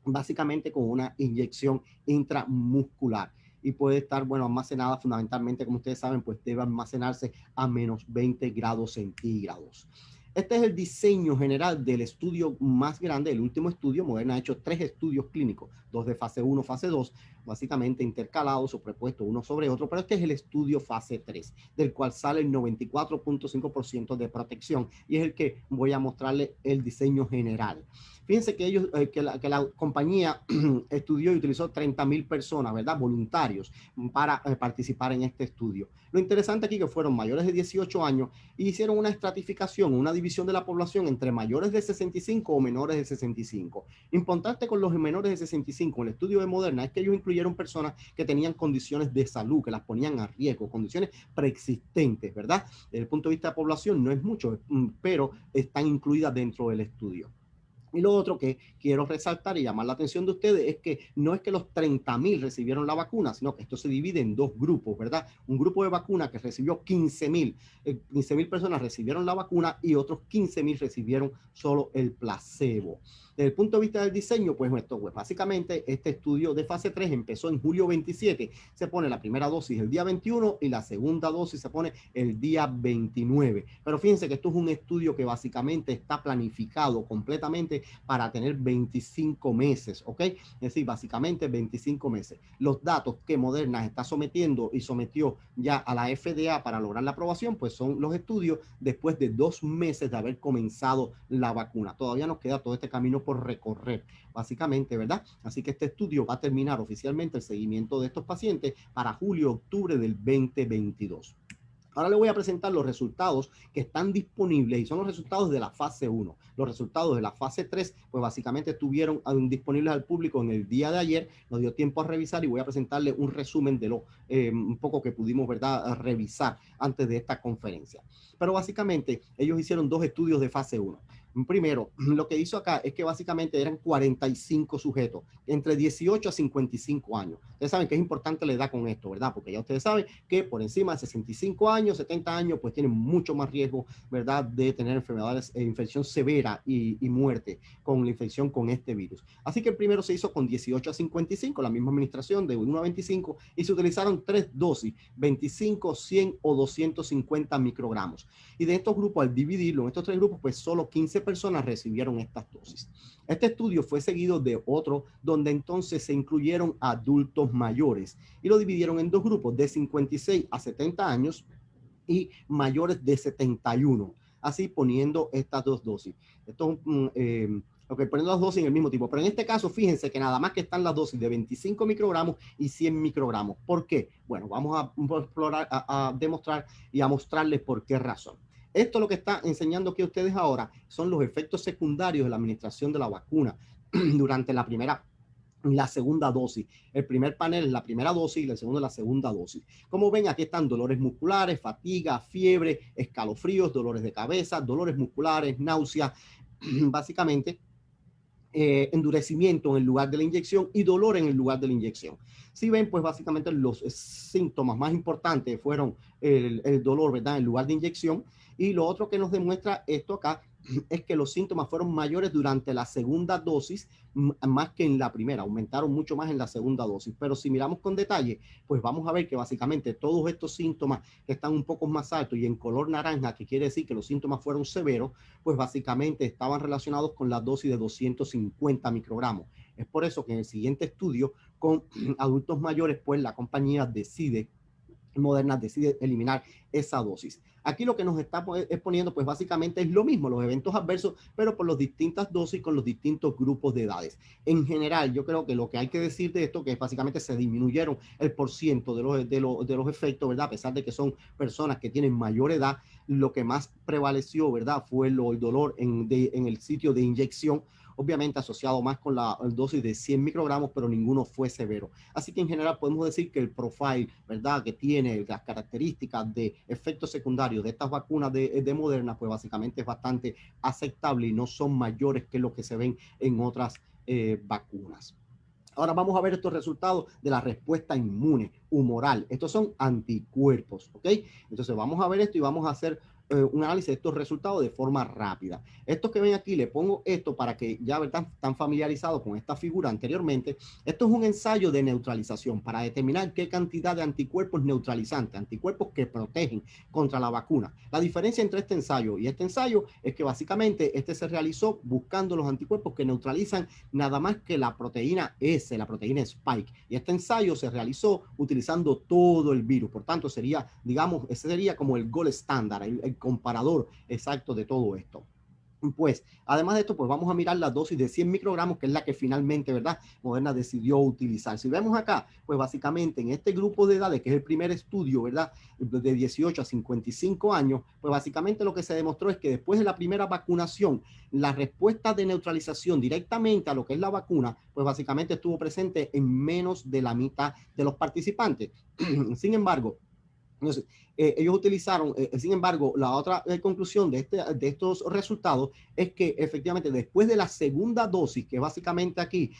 básicamente con una inyección intramuscular y puede estar, bueno, almacenada fundamentalmente, como ustedes saben, pues debe almacenarse a menos 20 grados centígrados. Este es el diseño general del estudio más grande, el último estudio. Moderna ha hecho 3 estudios clínicos, 2 de fase 1, fase 2, básicamente intercalados, superpuestos uno sobre otro, pero este es el estudio fase 3, del cual sale el 94.5% de protección, y es el que voy a mostrarle el diseño general. Fíjense que ellos, que la compañía estudió y utilizó 30,000 personas, ¿verdad? Voluntarios para participar en este estudio. Lo interesante aquí que fueron mayores de 18 años y hicieron una estratificación, una división de la población entre mayores de 65 o menores de 65. Importante con los menores de 65, en el estudio de Moderna, es que ellos incluyeron personas que tenían condiciones de salud, que las ponían a riesgo, condiciones preexistentes, ¿verdad? Desde el punto de vista de población no es mucho, pero están incluidas dentro del estudio. Y lo otro que quiero resaltar y llamar la atención de ustedes es que no es que los 30,000 recibieron la vacuna, sino que esto se divide en 2 grupos, ¿verdad? Un grupo de vacuna que recibió 15,000 personas recibieron la vacuna y otros 15,000 recibieron solo el placebo. Desde el punto de vista del diseño, pues esto, pues básicamente este estudio de fase 3 empezó en julio 27, se pone la primera dosis el día 21 y la segunda dosis se pone el día 29. Pero fíjense que esto es un estudio que básicamente está planificado completamente para tener 25 meses, ¿ok? Es decir, básicamente 25 meses. Los datos que Moderna está sometiendo y sometió ya a la FDA para lograr la aprobación, pues son los estudios después de 2 meses de haber comenzado la vacuna. Todavía nos queda todo este camino por recorrer, básicamente, ¿verdad? Así que este estudio va a terminar oficialmente el seguimiento de estos pacientes para julio-octubre del 2022. Ahora le voy a presentar los resultados que están disponibles y son los resultados de la fase 1. Los resultados de la fase 3, pues básicamente estuvieron disponibles al público en el día de ayer. Nos dio tiempo a revisar y voy a presentarle un resumen de lo un poco que pudimos, ¿verdad?, revisar antes de esta conferencia. Pero básicamente ellos hicieron 2 estudios de fase 1. Primero, lo que hizo acá es que básicamente eran 45 sujetos entre 18 a 55 años. Ustedes saben que es importante la edad con esto, ¿verdad? Porque ya ustedes saben que por encima de 65 años, 70 años, pues tienen mucho más riesgo, ¿verdad?, de tener enfermedades, infección severa y muerte con la infección con este virus. Así que el primero se hizo con 18 a 55, la misma administración de 1 a 25, y se utilizaron 3 dosis, 25, 100 o 250 microgramos. Y de estos grupos, al dividirlo en estos 3 grupos, pues solo 15 personas recibieron estas dosis. Este estudio fue seguido de otro donde entonces se incluyeron adultos mayores y lo dividieron en 2 grupos, de 56 a 70 años y mayores de 71, así poniendo estas 2 dosis. Esto es poniendo las dosis en el mismo tipo, pero en este caso fíjense que nada más que están las dosis de 25 microgramos y 100 microgramos. ¿Por qué? Bueno, vamos a explorar, a demostrar y a mostrarles por qué razón. Esto lo que está enseñando aquí a ustedes ahora son los efectos secundarios de la administración de la vacuna durante la primera y la segunda dosis. El primer panel es la primera dosis y el segundo es la segunda dosis. Como ven, aquí están dolores musculares, fatiga, fiebre, escalofríos, dolores de cabeza, dolores musculares, náuseas, básicamente endurecimiento en el lugar de la inyección y dolor en el lugar de la inyección. Si ven, pues básicamente los síntomas más importantes fueron el dolor, ¿verdad?, en el lugar de inyección, y lo otro que nos demuestra esto acá es que los síntomas fueron mayores durante la segunda dosis más que en la primera, aumentaron mucho más en la segunda dosis. Pero si miramos con detalle, pues vamos a ver que básicamente todos estos síntomas que están un poco más altos y en color naranja, que quiere decir que los síntomas fueron severos, pues básicamente estaban relacionados con la dosis de 250 microgramos. Es por eso que en el siguiente estudio con adultos mayores, pues la compañía Moderna decide eliminar esa dosis. Aquí lo que nos está exponiendo, pues básicamente es lo mismo, los eventos adversos, pero por las distintas dosis con los distintos grupos de edades. En general, yo creo que lo que hay que decir de esto, que básicamente se disminuyeron el porciento de los efectos, ¿verdad? A pesar de que son personas que tienen mayor edad, lo que más prevaleció, ¿verdad?, fue el dolor en el sitio de inyección, obviamente asociado más con la dosis de 100 microgramos, pero ninguno fue severo. Así que en general podemos decir que el profile, ¿verdad?, que tiene las características de efectos secundarios de estas vacunas de Moderna, pues básicamente es bastante aceptable y no son mayores que lo que se ven en otras vacunas. Ahora vamos a ver estos resultados de la respuesta inmune humoral. Estos son anticuerpos, ¿ok? Entonces vamos a ver esto y vamos a hacer un análisis de estos resultados de forma rápida. Estos que ven aquí, le pongo esto para que ya están familiarizados con esta figura anteriormente. Esto es un ensayo de neutralización para determinar qué cantidad de anticuerpos neutralizantes, anticuerpos que protegen contra la vacuna. La diferencia entre este ensayo y este ensayo es que básicamente este se realizó buscando los anticuerpos que neutralizan nada más que la proteína S, la proteína Spike. Y este ensayo se realizó utilizando todo el virus. Por tanto, sería, digamos, ese sería como el gold standard, el comparador exacto de todo esto. Pues, además de esto, pues vamos a mirar la dosis de 100 microgramos, que es la que finalmente, ¿verdad?, Moderna decidió utilizar. Si vemos acá, pues básicamente en este grupo de edades, que es el primer estudio, ¿verdad?, de 18 a 55 años, pues básicamente lo que se demostró es que después de la primera vacunación, la respuesta de neutralización directamente a lo que es la vacuna, pues básicamente estuvo presente en menos de la mitad de los participantes. Sin embargo, entonces, ellos utilizaron, sin embargo, la otra conclusión de estos resultados es que efectivamente después de la segunda dosis, que básicamente aquí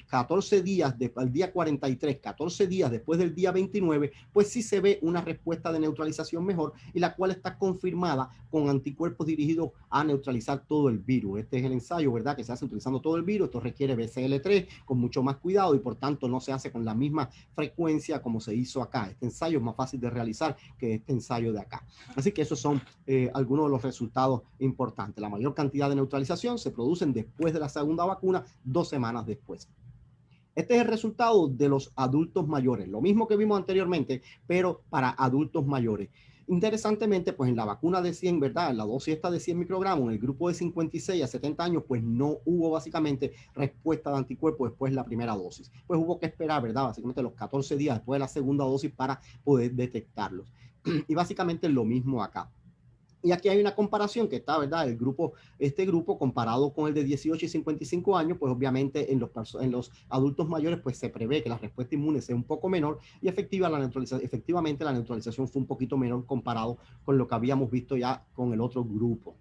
14 días, al día 43, 14 días después del día 29, pues sí se ve una respuesta de neutralización mejor y la cual está confirmada con anticuerpos dirigidos a neutralizar todo el virus. Este es el ensayo, ¿verdad?, que se hace utilizando todo el virus. Esto requiere BCL3 con mucho más cuidado y por tanto no se hace con la misma frecuencia como se hizo acá. Este ensayo es más fácil de realizar que este ensayo de acá. Así que esos son algunos de los resultados importantes. La mayor cantidad de neutralización se producen después de la segunda vacuna, 2 semanas después. Este es el resultado de los adultos mayores, lo mismo que vimos anteriormente, pero para adultos mayores. Interesantemente, pues en la vacuna de 100, ¿verdad?, la dosis esta de 100 microgramos, en el grupo de 56 a 70 años, pues no hubo básicamente respuesta de anticuerpos después de la primera dosis. Pues hubo que esperar, ¿verdad?, básicamente los 14 días después de la segunda dosis para poder detectarlos. Y básicamente lo mismo acá. Y aquí hay una comparación que está, ¿verdad? Este grupo comparado con el de 18 y 55 años, pues obviamente en los adultos mayores, pues se prevé que la respuesta inmune sea un poco menor y efectivamente la neutralización fue un poquito menor comparado con lo que habíamos visto ya con el otro grupo.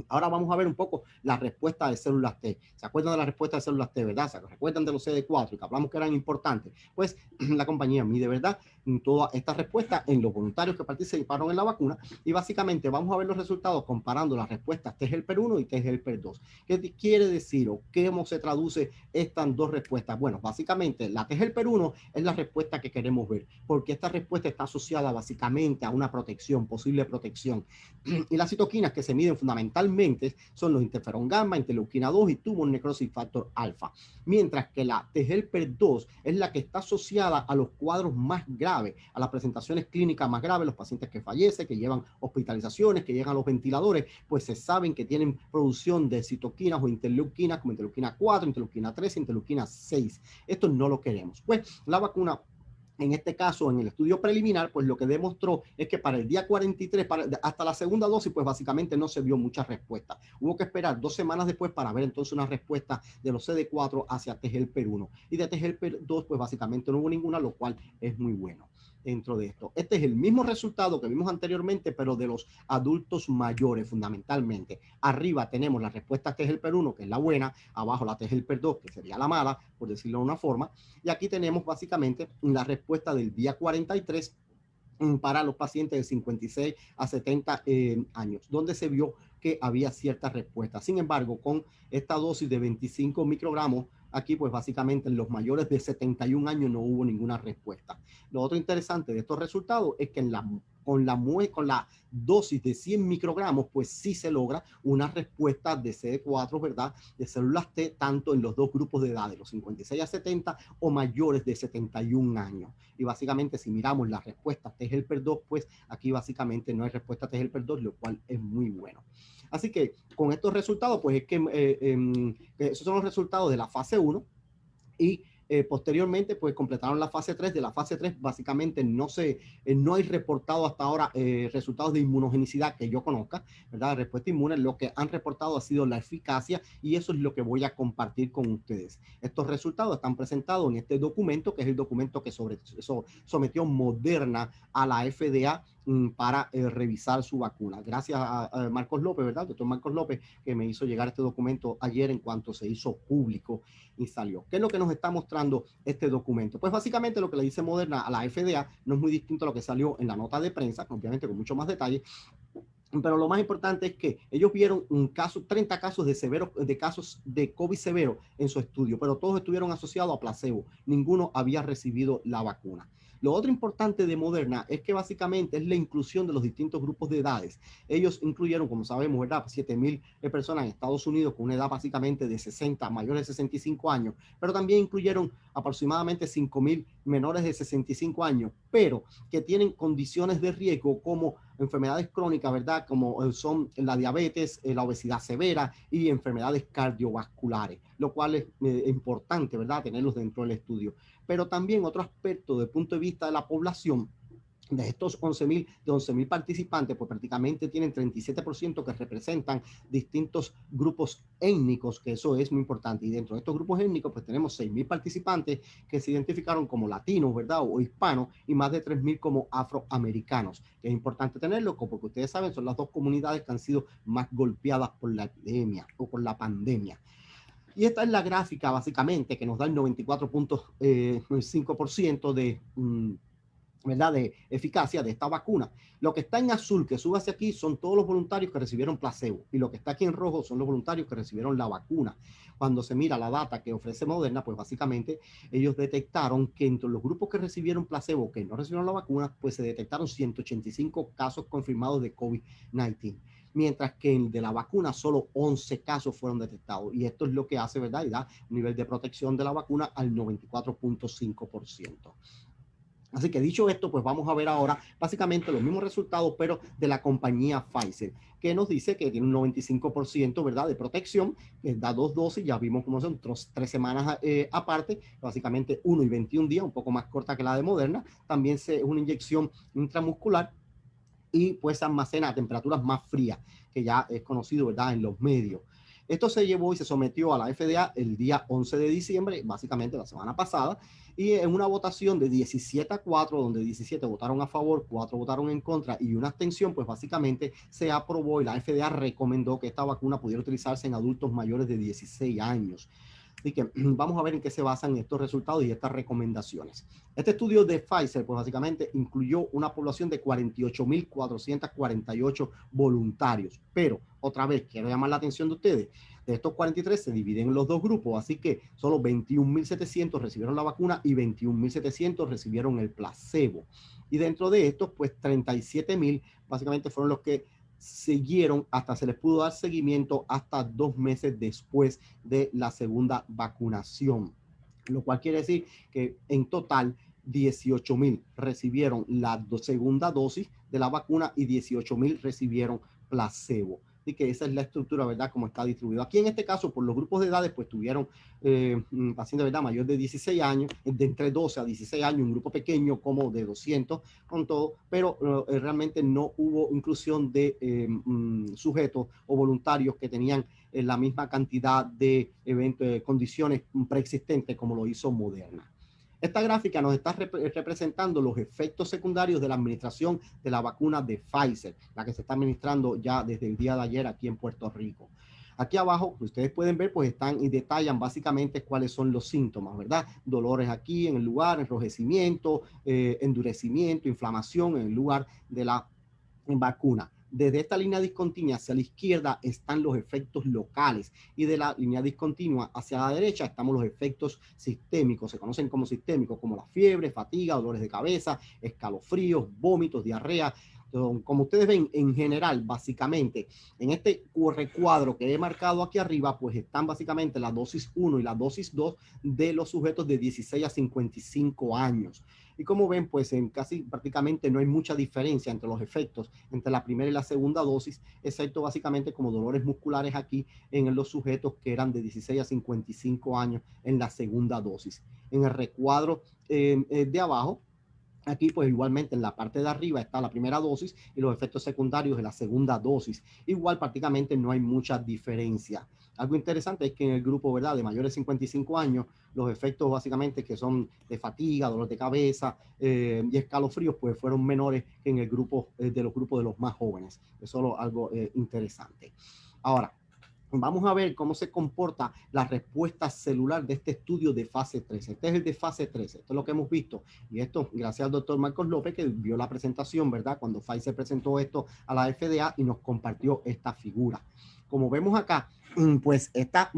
Ahora vamos a ver un poco la respuesta de células T. ¿Se acuerdan de la respuesta de células T, verdad? ¿Se recuerdan de los CD4 que hablamos que eran importantes? Pues la compañía mide, ¿verdad?, toda esta respuesta en los voluntarios que participaron en la vacuna y básicamente vamos a ver los resultados comparando las respuestas T-helper 1 y T-helper 2. ¿Qué quiere decir o cómo se traduce estas dos respuestas? Bueno, básicamente la T-helper 1 es la respuesta que queremos ver porque esta respuesta está asociada básicamente a una protección, posible protección. Y las citoquinas que se miden fundamentalmente son los interferón gamma, interleuquina 2 y tumor necrosis factor alfa. Mientras que la T-helper 2 es la que está asociada a los cuadros más graves, a las presentaciones clínicas más graves, los pacientes que fallecen, que llevan hospitalizaciones, que llegan a los ventiladores, pues se saben que tienen producción de citoquinas o interleuquinas como interleuquina 4, interleuquina 3, interleuquina 6. Esto no lo queremos. Pues la vacuna, en este caso, en el estudio preliminar, pues lo que demostró es que para el día 43, hasta la segunda dosis, pues básicamente no se vio mucha respuesta. Hubo que esperar 2 semanas después para ver entonces una respuesta de los CD4 hacia T-helper 1. Y de T-helper 2, pues básicamente no hubo ninguna, lo cual es muy bueno dentro de esto. Este es el mismo resultado que vimos anteriormente, pero de los adultos mayores fundamentalmente. Arriba tenemos la respuesta T-helper 1, que es la buena, abajo la T-helper 2, que sería la mala, por decirlo de una forma, y aquí tenemos básicamente la respuesta del día 43 para los pacientes de 56 a 70 años, donde se vio que había cierta respuesta. Sin embargo, con esta dosis de 25 microgramos, aquí pues básicamente en los mayores de 71 años no hubo ninguna respuesta. Lo otro interesante de estos resultados es que con la dosis de 100 microgramos, pues sí se logra una respuesta de CD4, ¿verdad?, de células T, tanto en los dos grupos de edad, de los 56 a 70 o mayores de 71 años. Y básicamente si miramos las respuestas T-helper 2, pues aquí básicamente no hay respuesta T-helper 2, lo cual es muy bueno. Así que con estos resultados, pues es que esos son los resultados de la fase 1 y Posteriormente, pues completaron la fase 3. De la fase 3, básicamente no hay reportado hasta ahora resultados de inmunogenicidad que yo conozca, ¿verdad? Respuesta inmune. Lo que han reportado ha sido la eficacia y eso es lo que voy a compartir con ustedes. Estos resultados están presentados en este documento, que es el documento que sometió Moderna a la FDA para revisar su vacuna. Gracias a Marcos López, ¿verdad? Doctor Marcos López, que me hizo llegar este documento ayer en cuanto se hizo público y salió. ¿Qué es lo que nos está mostrando este documento? Pues básicamente lo que le dice Moderna a la FDA no es muy distinto a lo que salió en la nota de prensa, obviamente con mucho más detalle. Pero lo más importante es que ellos vieron 30 casos casos de COVID severo en su estudio, pero todos estuvieron asociados a placebo. Ninguno había recibido la vacuna. Lo otro importante de Moderna es que básicamente es la inclusión de los distintos grupos de edades. Ellos incluyeron, como sabemos, ¿verdad?, 7,000 personas en Estados Unidos con una edad básicamente de 60, mayores de 65 años, pero también incluyeron aproximadamente 5,000 menores de 65 años, pero que tienen condiciones de riesgo como enfermedades crónicas, ¿verdad?, como son la diabetes, la obesidad severa y enfermedades cardiovasculares, lo cual es importante, ¿verdad?, tenerlos dentro del estudio. Pero también otro aspecto desde el punto de vista de la población, de estos 11,000 participantes, pues prácticamente tienen 37% que representan distintos grupos étnicos, que eso es muy importante. Y dentro de estos grupos étnicos, pues tenemos 6,000 participantes que se identificaron como latinos, ¿verdad?, o hispanos, y más de 3,000 como afroamericanos. Que es importante tenerlo, porque ustedes saben, son las dos comunidades que han sido más golpeadas por la epidemia o por la pandemia. Y esta es la gráfica, básicamente, que nos da el 94.5% ¿verdad?, de eficacia de esta vacuna. Lo que está en azul, que sube hacia aquí, son todos los voluntarios que recibieron placebo. Y lo que está aquí en rojo son los voluntarios que recibieron la vacuna. Cuando se mira la data que ofrece Moderna, pues básicamente ellos detectaron que entre los grupos que recibieron placebo, que no recibieron la vacuna, pues se detectaron 185 casos confirmados de COVID-19. Mientras que en de la vacuna solo 11 casos fueron detectados. Y esto es lo que hace, ¿verdad?, y da un nivel de protección de la vacuna al 94.5%. Así que dicho esto, pues vamos a ver ahora básicamente los mismos resultados, pero de la compañía Pfizer, que nos dice que tiene un 95%, ¿verdad?, de protección, que da 2 dosis, ya vimos cómo son 3 semanas aparte, básicamente 1 y 21 días, un poco más corta que la de Moderna. También es una inyección intramuscular y pues se almacena a temperaturas más frías, que ya es conocido, ¿verdad?, en los medios. Esto se llevó y se sometió a la FDA el día 11 de diciembre, básicamente la semana pasada, y en una votación de 17-4, donde 17 votaron a favor, 4 votaron en contra y una abstención, pues básicamente se aprobó y la FDA recomendó que esta vacuna pudiera utilizarse en adultos mayores de 16 años. Así que vamos a ver en qué se basan estos resultados y estas recomendaciones. Este estudio de Pfizer, pues básicamente incluyó una población de 48,448 voluntarios. Pero, otra vez, quiero llamar la atención de ustedes. De estos 43 se dividen en los dos grupos, así que solo 21,700 recibieron la vacuna y 21,700 recibieron el placebo. Y dentro de estos, pues 37,000 básicamente fueron los que siguieron, hasta se les pudo dar seguimiento hasta 2 meses después de la segunda vacunación, lo cual quiere decir que en total 18,000 recibieron la segunda dosis de la vacuna y 18,000 recibieron placebo. Así que esa es la estructura, ¿verdad?, como está distribuido. Aquí en este caso, por los grupos de edades, pues tuvieron pacientes, ¿verdad?, mayor de 16 años, de entre 12 a 16 años, un grupo pequeño como de 200 con todo, pero realmente no hubo inclusión de sujetos o voluntarios que tenían la misma cantidad de condiciones preexistentes como lo hizo Moderna. Esta gráfica nos está representando los efectos secundarios de la administración de la vacuna de Pfizer, la que se está administrando ya desde el día de ayer aquí en Puerto Rico. Aquí abajo, ustedes pueden ver, pues están y detallan básicamente cuáles son los síntomas, ¿verdad? Dolores aquí en el lugar, enrojecimiento, endurecimiento, inflamación en el lugar de la vacuna. Desde esta línea discontinua hacia la izquierda están los efectos locales y de la línea discontinua hacia la derecha estamos los efectos sistémicos, se conocen como sistémicos, como la fiebre, fatiga, dolores de cabeza, escalofríos, vómitos, diarrea, Como ustedes ven, en general, básicamente, en este recuadro que he marcado aquí arriba, pues están básicamente la dosis 1 y la dosis 2 de los sujetos de 16 a 55 años. Y como ven, pues en casi prácticamente no hay mucha diferencia entre los efectos entre la primera y la segunda dosis, excepto básicamente como dolores musculares aquí en los sujetos que eran de 16 a 55 años en la segunda dosis. En el recuadro de abajo, aquí, pues igualmente en la parte de arriba está la primera dosis y los efectos secundarios de la segunda dosis. Igual prácticamente no hay mucha diferencia. Algo interesante es que en el grupo, ¿verdad?, de mayores de 55 años, los efectos básicamente que son de fatiga, dolor de cabeza y escalofríos, pues fueron menores que en el grupo de los grupos de los más jóvenes. Es solo algo interesante. Ahora, vamos a ver cómo se comporta la respuesta celular de este estudio de fase 3. Este es el de fase 3, esto es lo que hemos visto. Y esto, gracias al doctor Marcos López, que vio la presentación, ¿verdad?, cuando Pfizer presentó esto a la FDA y nos compartió esta figura. Como vemos acá, pues esta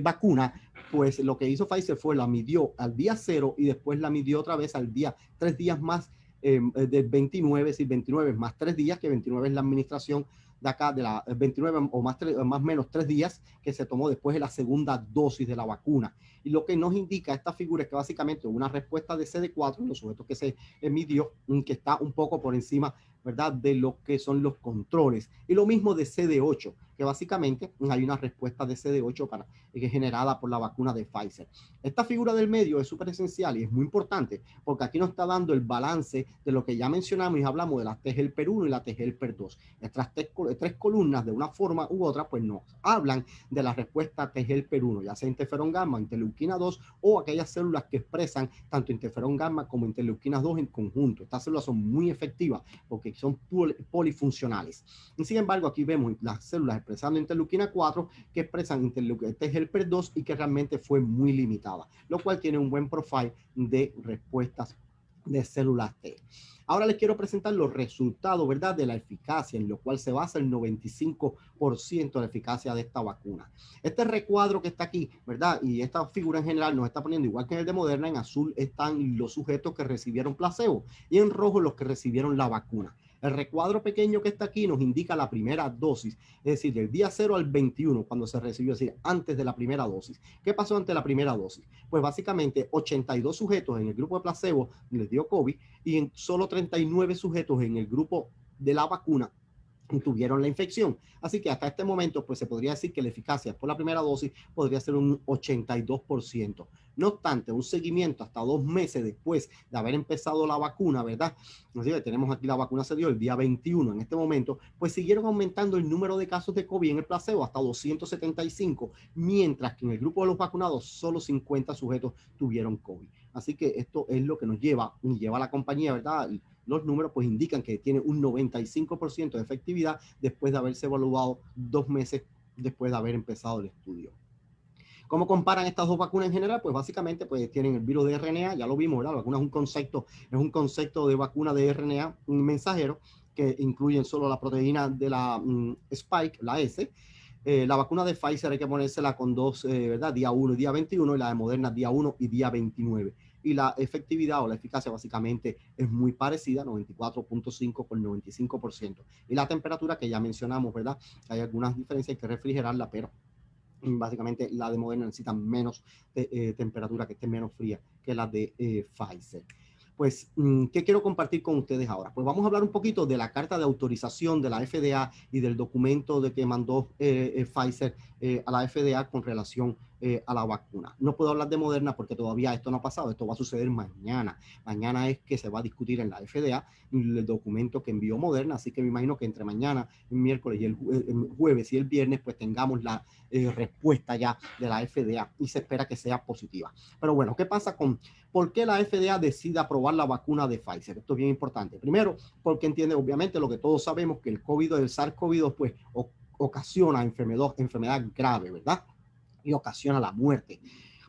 vacuna, pues lo que hizo Pfizer fue la midió al día 0 y después la midió otra vez al día, 3 días más del 29, si 29 más 3 días, que 29 es la administración de acá, de la 29 o más menos 3 días que se tomó después de la segunda dosis de la vacuna. Y lo que nos indica esta figura es que básicamente una respuesta de CD4 en los sujetos que se midió, que está un poco por encima, ¿verdad?, de lo que son los controles. Y lo mismo de CD8, que básicamente hay una respuesta de CD8 que es generada por la vacuna de Pfizer. Esta figura del medio es súper esencial y es muy importante porque aquí nos está dando el balance de lo que ya mencionamos y hablamos de la T-helper 1 y la T-helper 2. Estas tres columnas, de una forma u otra, pues nos hablan de la respuesta T-helper 1, ya sea interferón gamma, interleuquina 2 o aquellas células que expresan tanto interferón gamma como interleuquina 2 en conjunto. Estas células son muy efectivas porque son polifuncionales. Y sin embargo, aquí vemos las células expresando interleuquina 4 que expresan T-helper 2 y que realmente fue muy limitada, lo cual tiene un buen profile de respuestas de células T. Ahora les quiero presentar los resultados, ¿verdad?, de la eficacia, en lo cual se basa el 95% de la eficacia de esta vacuna. Este recuadro que está aquí, ¿verdad?, y esta figura en general nos está poniendo, igual que en el de Moderna, en azul están los sujetos que recibieron placebo y en rojo los que recibieron la vacuna. El recuadro pequeño que está aquí nos indica la primera dosis, es decir, del día 0 al 21, cuando se recibió, es decir, antes de la primera dosis. ¿Qué pasó ante la primera dosis? Pues básicamente 82 sujetos en el grupo de placebo les dio COVID y en solo 39 sujetos en el grupo de la vacuna tuvieron la infección. Así que hasta este momento, pues se podría decir que la eficacia por la primera dosis podría ser un 82%. No obstante, un seguimiento hasta 2 meses después de haber empezado la vacuna, ¿verdad? Así que tenemos aquí la vacuna se dio el día 21 en este momento, pues siguieron aumentando el número de casos de COVID en el placebo hasta 275, mientras que en el grupo de los vacunados solo 50 sujetos tuvieron COVID. Así que esto es lo que nos lleva a la compañía, ¿verdad? Los números pues indican que tiene un 95% de efectividad después de haberse evaluado 2 meses después de haber empezado el estudio. ¿Cómo comparan estas dos vacunas en general? Pues básicamente pues tienen el virus de RNA, ya lo vimos, ¿verdad? La vacuna es un concepto de vacuna de RNA, un mensajero que incluyen solo la proteína de la spike, la S. La vacuna de Pfizer hay que ponérsela con dos, ¿verdad? Día 1 y día 21, y la de Moderna día 1 y día 29. Y la efectividad o la eficacia básicamente es muy parecida, 94.5 con 95%. Y la temperatura que ya mencionamos, ¿verdad? Hay algunas diferencias, hay que refrigerarla, pero básicamente la de Moderna necesita menos temperatura, que esté menos fría que la de Pfizer. Pues, ¿qué quiero compartir con ustedes ahora? Pues vamos a hablar un poquito de la carta de autorización de la FDA y del documento de que mandó Pfizer a la FDA con relación a la vacuna. No puedo hablar de Moderna porque todavía esto no ha pasado, esto va a suceder mañana. Mañana es que se va a discutir en la FDA el documento que envió Moderna, así que me imagino que entre mañana, el miércoles y el jueves y el viernes, pues tengamos la respuesta ya de la FDA y se espera que sea positiva. Pero bueno, ¿qué pasa con por qué la FDA decide aprobar la vacuna de Pfizer? Esto es bien importante. Primero, porque entiende obviamente lo que todos sabemos, que el SARS-CoV-2 pues ocasiona enfermedad grave, ¿verdad? Y ocasiona la muerte.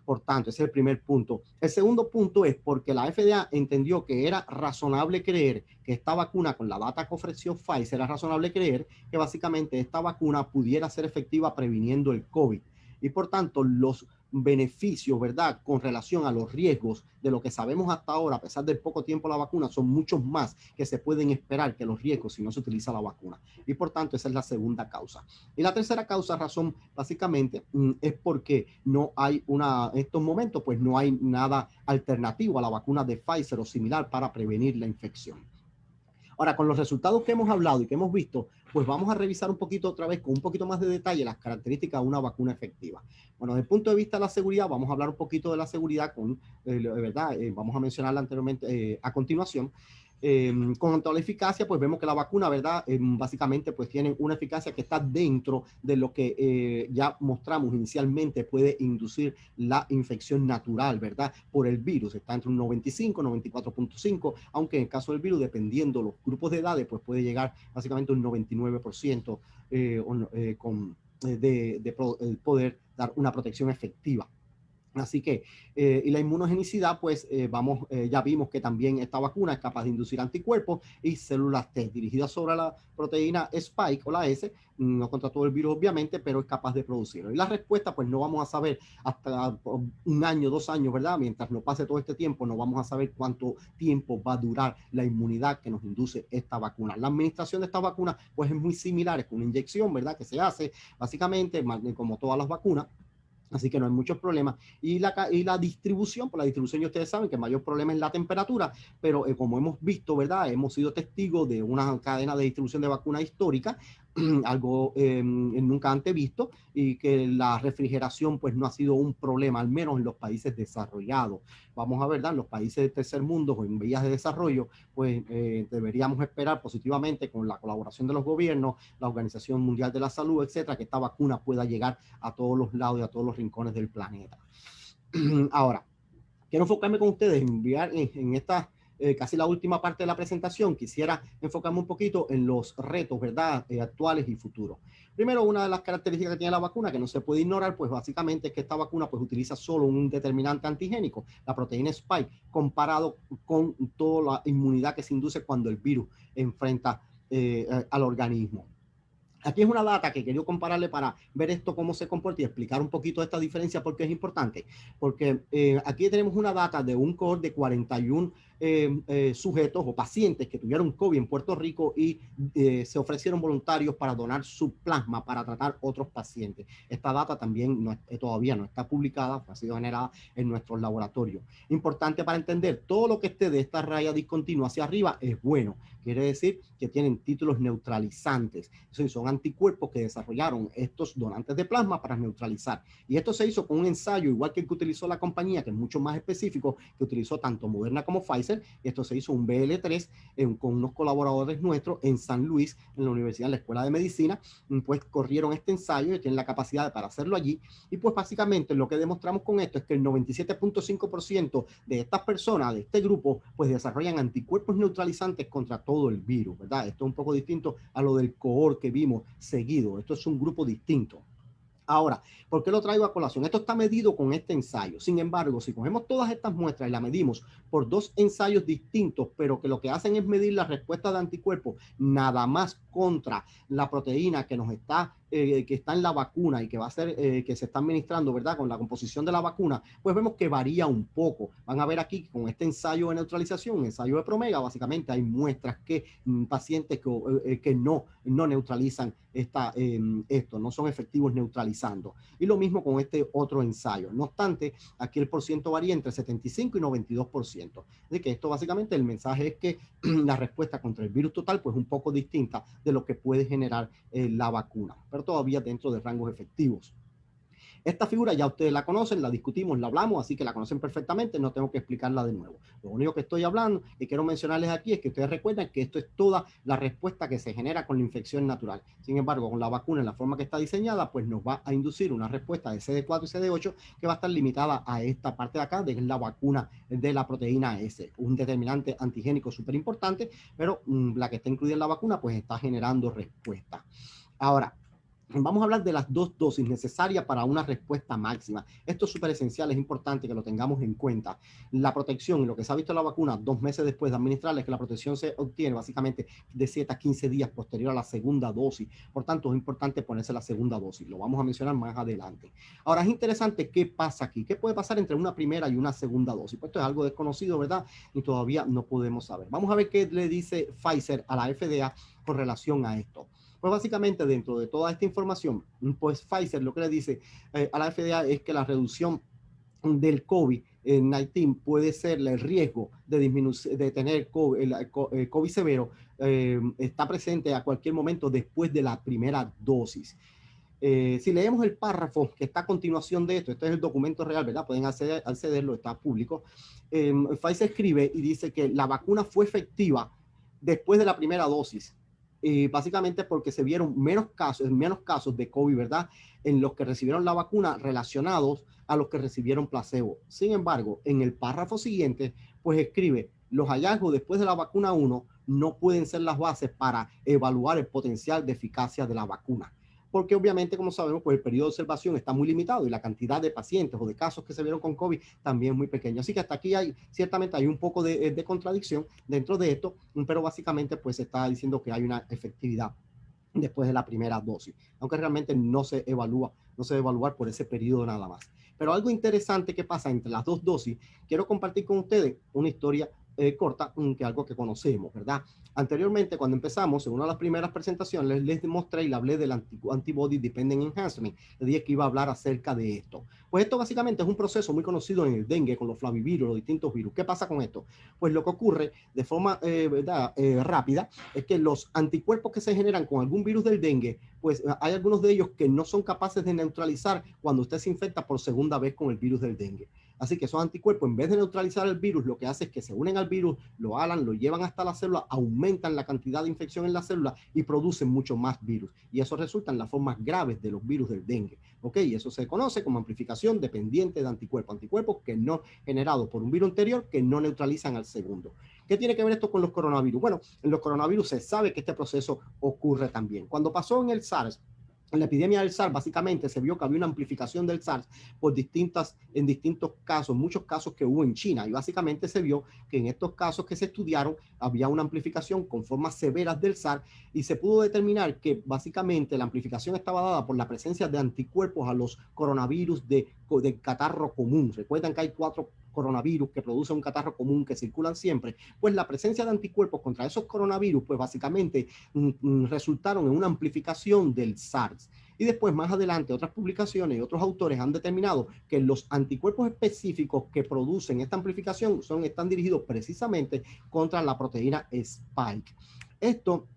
Por tanto, ese es el primer punto. El segundo punto es porque la FDA entendió que era razonable creer que esta vacuna, con la data que ofreció Pfizer, era razonable creer que básicamente esta vacuna pudiera ser efectiva previniendo el COVID. y por tanto los beneficios, ¿verdad?, con relación a los riesgos de lo que sabemos hasta ahora, a pesar del poco tiempo de la vacuna, son muchos más que se pueden esperar que los riesgos si no se utiliza la vacuna. Y por tanto, esa es la segunda causa. Y la tercera causa, razón, básicamente, es porque no hay en estos momentos, pues no hay nada alternativo a la vacuna de Pfizer o similar para prevenir la infección. Ahora, con los resultados que hemos hablado y que hemos visto, pues vamos a revisar un poquito otra vez con un poquito más de detalle las características de una vacuna efectiva. Bueno, desde el punto de vista de la seguridad, vamos a hablar un poquito de la seguridad ¿verdad? Vamos a mencionarla anteriormente a continuación. Con cuanto a la eficacia, pues vemos que la vacuna, ¿verdad? Básicamente, pues tienen una eficacia que está dentro de lo que ya mostramos inicialmente puede inducir la infección natural, ¿verdad? Por el virus. Está entre un 95, 94.5, aunque en el caso del virus, dependiendo los grupos de edades, pues puede llegar básicamente a un 99% de poder dar una protección efectiva. Así que, y la inmunogenicidad, pues ya vimos que también esta vacuna es capaz de inducir anticuerpos y células T dirigidas sobre la proteína Spike o la S, no contra todo el virus obviamente, pero es capaz de producirlo. Y la respuesta, pues no vamos a saber hasta un año, 2 años, ¿verdad? Mientras no pase todo este tiempo, no vamos a saber cuánto tiempo va a durar la inmunidad que nos induce esta vacuna. La administración de esta vacuna, pues es muy similar, es una inyección, ¿verdad? Que se hace básicamente como todas las vacunas. Así que no hay muchos problemas. Y la distribución, por la distribución ya ustedes saben que el mayor problema es la temperatura, pero como hemos visto, ¿verdad? Hemos sido testigos de una cadena de distribución de vacunas histórica, algo nunca antes visto, y que la refrigeración pues no ha sido un problema, al menos en los países desarrollados. Vamos a ver, ¿verdad? En los países del tercer mundo o en vías de desarrollo, pues deberíamos esperar positivamente con la colaboración de los gobiernos, la Organización Mundial de la Salud, etcétera, que esta vacuna pueda llegar a todos los lados y a todos los rincones del planeta. Ahora, quiero enfocarme con ustedes en esta casi la última parte de la presentación. Quisiera enfocarme un poquito en los retos, ¿verdad? Actuales y futuros. Primero, una de las características que tiene la vacuna que no se puede ignorar, pues básicamente es que esta vacuna pues utiliza solo un determinante antigénico, la proteína Spike, comparado con toda la inmunidad que se induce cuando el virus enfrenta al organismo. Aquí es una data que quería compararle para ver esto cómo se comporta y explicar un poquito esta diferencia porque es importante. Porque aquí tenemos una data de un cohort de 41 sujetos o pacientes que tuvieron COVID en Puerto Rico y se ofrecieron voluntarios para donar su plasma para tratar otros pacientes. Esta data también todavía no está publicada, ha sido generada en nuestros laboratorios. Importante para entender, todo lo que esté de esta raya discontinua hacia arriba es bueno. Quiere decir que tienen títulos neutralizantes. Son anticuerpos que desarrollaron estos donantes de plasma para neutralizar. Y esto se hizo con un ensayo, igual que el que utilizó la compañía, que es mucho más específico, que utilizó tanto Moderna como Pfizer. Esto se hizo un BL3 con unos colaboradores nuestros en San Luis, en la Universidad, en la Escuela de Medicina. Pues corrieron este ensayo y tienen la capacidad para hacerlo allí. Y pues básicamente lo que demostramos con esto es que el 97.5% de estas personas, de este grupo, pues desarrollan anticuerpos neutralizantes contra todo el virus, ¿verdad? Esto es un poco distinto a lo del cohort que vimos seguido. Esto es un grupo distinto. Ahora, ¿por qué lo traigo a colación? Esto está medido con este ensayo. Sin embargo, si cogemos todas estas muestras y las medimos por dos ensayos distintos, pero que lo que hacen es medir la respuesta de anticuerpos nada más contra la proteína que nos está que está en la vacuna y que va a ser que se está administrando, ¿verdad? Con la composición de la vacuna, pues vemos que varía un poco. Van a ver aquí con este ensayo de neutralización, ensayo de Promega, básicamente hay muestras que pacientes que no neutralizan esto, no son efectivos neutralizando. Y lo mismo con este otro ensayo. No obstante, aquí el porciento varía entre 75 y 92%. Así que esto básicamente el mensaje es que la respuesta contra el virus total pues un poco distinta de lo que puede generar la vacuna, pero todavía dentro de rangos efectivos. Esta figura ya ustedes la conocen, la discutimos, la hablamos, así que la conocen perfectamente, no tengo que explicarla de nuevo. Lo único que estoy hablando y quiero mencionarles aquí es que ustedes recuerden que esto es toda la respuesta que se genera con la infección natural. Sin embargo, con la vacuna en la forma que está diseñada, pues nos va a inducir una respuesta de CD4 y CD8 que va a estar limitada a esta parte de acá, de la vacuna de la proteína S, un determinante antigénico súper importante, pero la que está incluida en la vacuna, pues está generando respuesta. Ahora, Vamos a hablar de las 2 dosis necesarias para una respuesta máxima. Esto es súper esencial, es importante que lo tengamos en cuenta. La protección, lo que se ha visto en la vacuna 2 meses después de administrarla, es que la protección se obtiene básicamente de 7 a 15 días posterior a la segunda dosis. Por tanto, es importante ponerse la segunda dosis. Lo vamos a mencionar más adelante. Ahora, es interesante qué pasa aquí. ¿Qué puede pasar entre una primera y una segunda dosis? Pues esto es algo desconocido, ¿verdad? Y todavía no podemos saber. Vamos a ver qué le dice Pfizer a la FDA con relación a esto. Pues básicamente dentro de toda esta información, pues Pfizer lo que le dice a la FDA es que la reducción del COVID-19 puede ser el riesgo de tener COVID severo, está presente a cualquier momento después de la primera dosis. Si leemos el párrafo que está a continuación de esto, este es el documento real, ¿verdad? Pueden accederlo, está público. Pfizer escribe y dice que la vacuna fue efectiva después de la primera dosis. Básicamente porque se vieron menos casos de COVID, ¿verdad? En los que recibieron la vacuna relacionados a los que recibieron placebo. Sin embargo, en el párrafo siguiente, pues escribe, los hallazgos después de la vacuna 1 no pueden ser las bases para evaluar el potencial de eficacia de la vacuna. Porque obviamente, como sabemos, pues el periodo de observación está muy limitado y la cantidad de pacientes o de casos que se vieron con COVID también es muy pequeño. Así que hasta aquí ciertamente hay un poco de contradicción dentro de esto, pero básicamente pues se está diciendo que hay una efectividad después de la primera dosis, aunque realmente no se debe evaluar por ese periodo nada más. Pero algo interesante que pasa entre las 2 dosis, quiero compartir con ustedes una historia corta, que algo que conocemos, ¿verdad? Anteriormente, cuando empezamos, en una de las primeras presentaciones, les demostré y le hablé del Antibody Dependent Enhancement. Les dije que iba a hablar acerca de esto. Pues esto básicamente es un proceso muy conocido en el dengue con los flavivirus, los distintos virus. ¿Qué pasa con esto? Pues lo que ocurre de forma rápida es que los anticuerpos que se generan con algún virus del dengue, pues hay algunos de ellos que no son capaces de neutralizar cuando usted se infecta por segunda vez con el virus del dengue. Así que esos anticuerpos, en vez de neutralizar el virus, lo que hace es que se unen al virus, lo alan, lo llevan hasta la célula, aumentan la cantidad de infección en la célula y producen mucho más virus. Y eso resulta en las formas graves de los virus del dengue. ¿Ok? Y eso se conoce como amplificación dependiente de anticuerpos. Anticuerpos que no generados por un virus anterior que no neutralizan al segundo. ¿Qué tiene que ver esto con los coronavirus? Bueno, en los coronavirus se sabe que este proceso ocurre también. Cuando pasó en el SARS, en la epidemia del SARS, básicamente se vio que había una amplificación del SARS en distintos casos, muchos casos que hubo en China. Y básicamente se vio que en estos casos que se estudiaron había una amplificación con formas severas del SARS y se pudo determinar que básicamente la amplificación estaba dada por la presencia de anticuerpos a los coronavirus de catarro común. Recuerdan que hay 4 coronavirus que producen un catarro común que circulan siempre, pues la presencia de anticuerpos contra esos coronavirus, pues básicamente resultaron en una amplificación del SARS. Y después, más adelante, otras publicaciones y otros autores han determinado que los anticuerpos específicos que producen esta amplificación están dirigidos precisamente contra la proteína Spike. Esto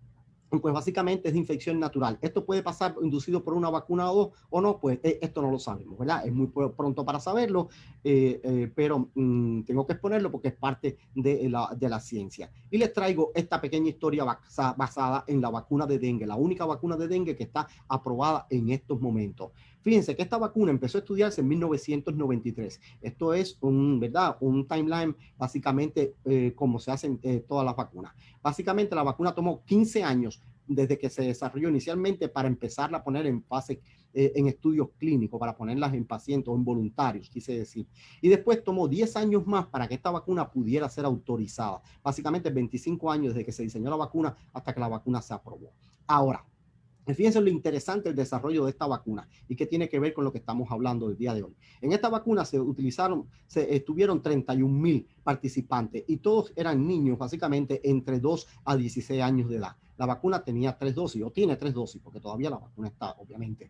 pues básicamente es de infección natural. ¿Esto puede pasar inducido por una vacuna o no? Pues esto no lo sabemos, ¿verdad? Es muy pronto para saberlo, pero tengo que exponerlo porque es parte de la ciencia. Y les traigo esta pequeña historia basada en la vacuna de dengue, la única vacuna de dengue que está aprobada en estos momentos. Fíjense que esta vacuna empezó a estudiarse en 1993. Esto es ¿verdad? Un timeline básicamente como se hacen todas las vacunas. Básicamente la vacuna tomó 15 años desde que se desarrolló inicialmente para empezarla a poner en fase, en estudios clínicos, para ponerlas en pacientes o en voluntarios, quise decir. Y después tomó 10 años más para que esta vacuna pudiera ser autorizada. Básicamente 25 años desde que se diseñó la vacuna hasta que la vacuna se aprobó. Ahora, fíjense lo interesante del desarrollo de esta vacuna y qué tiene que ver con lo que estamos hablando el día de hoy. En esta vacuna estuvieron 31,000 participantes y todos eran niños, básicamente entre 2 a 16 años de edad. La vacuna tenía 3 dosis, o tiene 3 dosis, porque todavía la vacuna está, obviamente.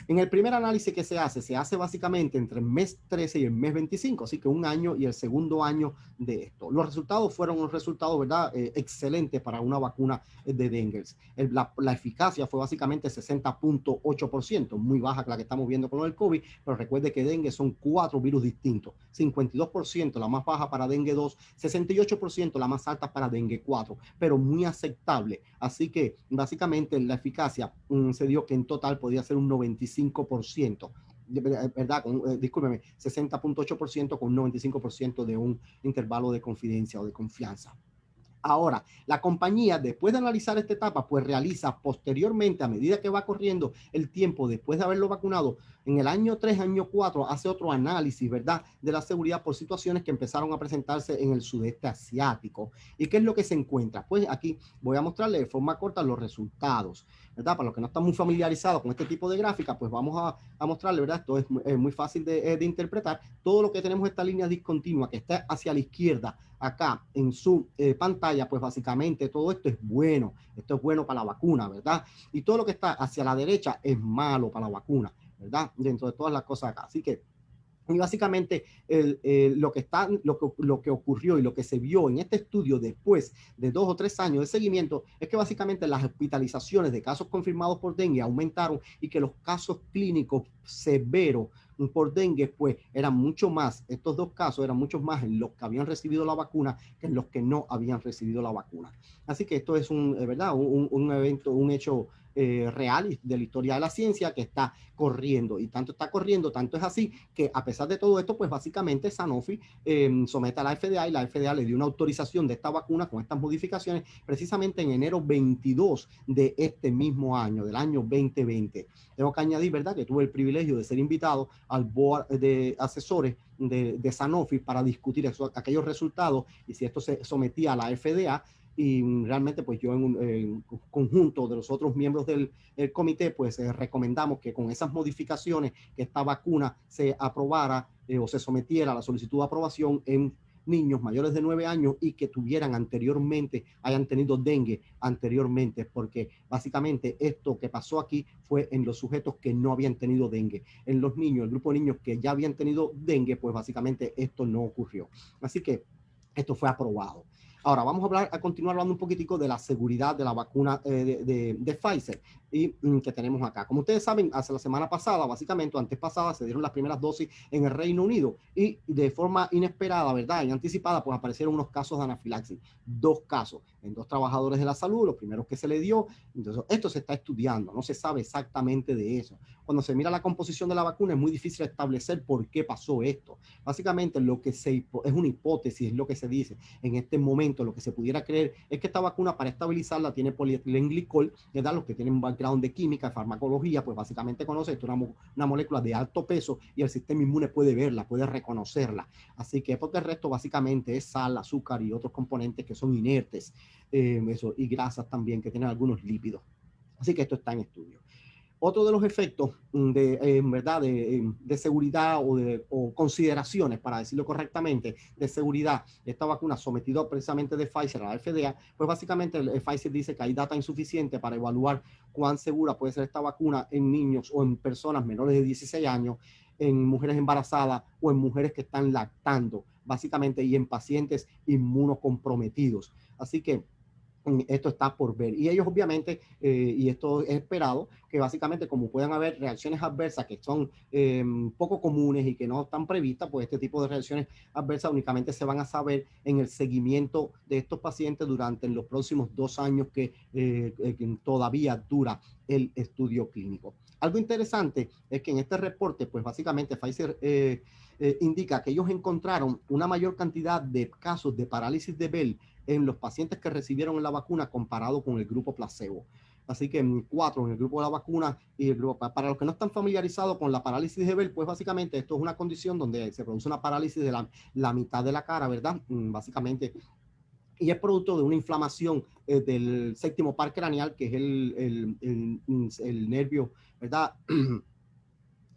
En el primer análisis que se hace básicamente entre el mes 13 y el mes 25, así que un año y el segundo año de esto. Los resultados fueron unos resultados, ¿verdad? Excelentes para una vacuna de dengue. La eficacia fue básicamente 60.8%, muy baja que la que estamos viendo con el COVID, pero recuerde que dengue son 4 virus distintos, 52% la más baja para dengue 2, 68% la más alta para dengue 4, pero muy aceptable. Así que básicamente la eficacia se dio que en total podía ser un 95%, ¿verdad? Discúlpeme, 60.8% con un 95% de un intervalo de confidencia o de confianza. Ahora, la compañía, después de analizar esta etapa, pues realiza posteriormente, a medida que va corriendo el tiempo, después de haberlo vacunado, en el año 3, año 4, hace otro análisis, ¿verdad?, de la seguridad por situaciones que empezaron a presentarse en el sudeste asiático. ¿Y qué es lo que se encuentra? Pues aquí voy a mostrarle de forma corta los resultados, ¿verdad? Para los que no están muy familiarizados con este tipo de gráfica, pues vamos a mostrarle, ¿verdad? Esto es muy fácil de interpretar. Todo lo que tenemos esta línea discontinua que está hacia la izquierda, acá en su pantalla, pues básicamente todo esto es bueno para la vacuna, ¿verdad? Y todo lo que está hacia la derecha es malo para la vacuna, ¿verdad? Dentro de todas las cosas acá. Así que, y básicamente lo que ocurrió y lo que se vio en este estudio después de 2 o 3 años de seguimiento es que básicamente las hospitalizaciones de casos confirmados por dengue aumentaron y que los casos clínicos severos por dengue pues eran mucho más, estos 2 casos eran muchos más en los que habían recibido la vacuna que en los que no habían recibido la vacuna. Así que esto es ¿verdad? Un evento, un hecho real de la historia de la ciencia que está corriendo, y tanto está corriendo, tanto es así que a pesar de todo esto, pues básicamente Sanofi somete a la FDA y la FDA le dio una autorización de esta vacuna con estas modificaciones precisamente en enero 22 de este mismo año, del año 2020. Tengo que añadir, ¿verdad?, que tuve el privilegio de ser invitado al board de asesores de Sanofi para discutir aquellos resultados y si esto se sometía a la FDA. Y realmente pues yo en conjunto de los otros miembros del comité pues recomendamos que con esas modificaciones que esta vacuna se aprobara o se sometiera a la solicitud de aprobación en niños mayores de 9 años y que hayan tenido dengue anteriormente, porque básicamente esto que pasó aquí fue en los sujetos que no habían tenido dengue. En los niños, el grupo de niños que ya habían tenido dengue, pues básicamente esto no ocurrió. Así que esto fue aprobado. Ahora vamos a continuar hablando un poquitico de la seguridad de la vacuna de Pfizer y que tenemos acá. Como ustedes saben, hace la semana pasada, básicamente, o antes pasada, se dieron las primeras dosis en el Reino Unido y de forma inesperada, ¿verdad?, y anticipada, pues aparecieron unos casos de anafilaxis. 2 casos en 2 trabajadores de la salud, los primeros que se le dio. Entonces, esto se está estudiando, no se sabe exactamente de eso. Cuando se mira la composición de la vacuna, es muy difícil establecer por qué pasó esto. Básicamente, es una hipótesis, es lo que se dice en este momento. Lo que se pudiera creer es que esta vacuna, para estabilizarla, tiene polietilenglicol, ¿verdad? Los que tienen un background de química, de farmacología, pues básicamente conocen esto, una molécula de alto peso y el sistema inmune puede verla, puede reconocerla. Así que porque el resto básicamente es sal, azúcar y otros componentes que son inertes, y grasas también que tienen algunos lípidos. Así que esto está en estudio. Otro de los efectos ¿verdad? De seguridad o consideraciones, para decirlo correctamente, de seguridad de esta vacuna sometida precisamente de Pfizer a la FDA, pues básicamente Pfizer dice que hay data insuficiente para evaluar cuán segura puede ser esta vacuna en niños o en personas menores de 16 años, en mujeres embarazadas o en mujeres que están lactando, básicamente, y en pacientes inmunocomprometidos. Así que esto está por ver. Y ellos obviamente, y esto es esperado, que básicamente como puedan haber reacciones adversas que son poco comunes y que no están previstas, pues este tipo de reacciones adversas únicamente se van a saber en el seguimiento de estos pacientes durante los próximos 2 años que todavía dura el estudio clínico. Algo interesante es que en este reporte, pues básicamente Pfizer indica que ellos encontraron una mayor cantidad de casos de parálisis de Bell en los pacientes que recibieron la vacuna comparado con el grupo placebo. Así que 4 en el grupo de la vacuna y el grupo, para los que no están familiarizados con la parálisis de Bell, pues básicamente esto es una condición donde se produce una parálisis de la mitad de la cara, ¿verdad? Básicamente, y es producto de una inflamación del séptimo par craneal, que es el nervio, ¿verdad?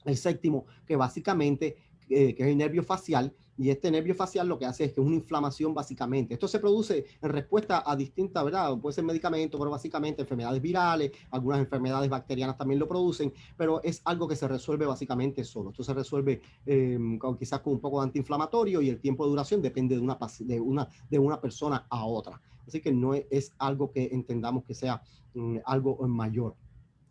El séptimo, que básicamente, que es el nervio facial, y este nervio facial lo que hace es que es una inflamación básicamente. Esto se produce en respuesta a distintas, ¿verdad? Puede ser medicamentos, pero básicamente enfermedades virales, algunas enfermedades bacterianas también lo producen, pero es algo que se resuelve básicamente solo. Esto se resuelve quizás con un poco de antiinflamatorio y el tiempo de duración depende de una persona a otra. Así que no es algo que entendamos que sea algo mayor.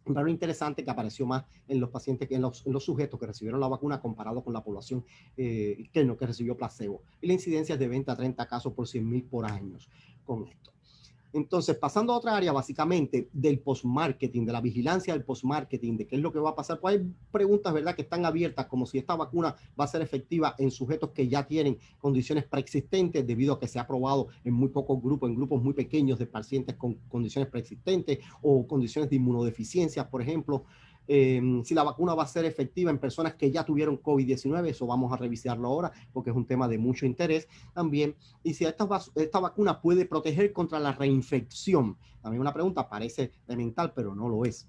Pero interesante que apareció más en los pacientes, en los sujetos que recibieron la vacuna comparado con la población que recibió placebo. Y la incidencia es de 20 a 30 casos por 100.000 por año con esto. Entonces, pasando a otra área, básicamente, del post-marketing, de la vigilancia del post-marketing, de qué es lo que va a pasar, pues hay preguntas, ¿verdad?, que están abiertas, como si esta vacuna va a ser efectiva en sujetos que ya tienen condiciones preexistentes, debido a que se ha probado en muy pocos grupos, en grupos muy pequeños de pacientes con condiciones preexistentes o condiciones de inmunodeficiencia, por ejemplo. Si la vacuna va a ser efectiva en personas que ya tuvieron COVID-19, eso vamos a revisarlo ahora, porque es un tema de mucho interés también. Y si esta vacuna puede proteger contra la reinfección. También una pregunta, parece elemental, pero no lo es.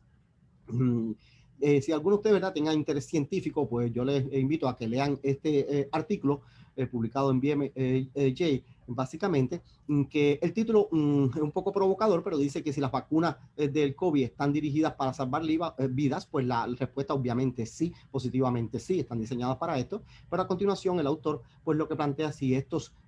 Si alguno de ustedes, ¿verdad?, tenga interés científico, pues yo les invito a que lean este artículo publicado en BMJ, básicamente, que el título es un poco provocador, pero dice que si las vacunas del COVID están dirigidas para salvar vidas, pues la respuesta obviamente sí, positivamente sí, están diseñadas para esto, pero a continuación el autor pues lo que plantea si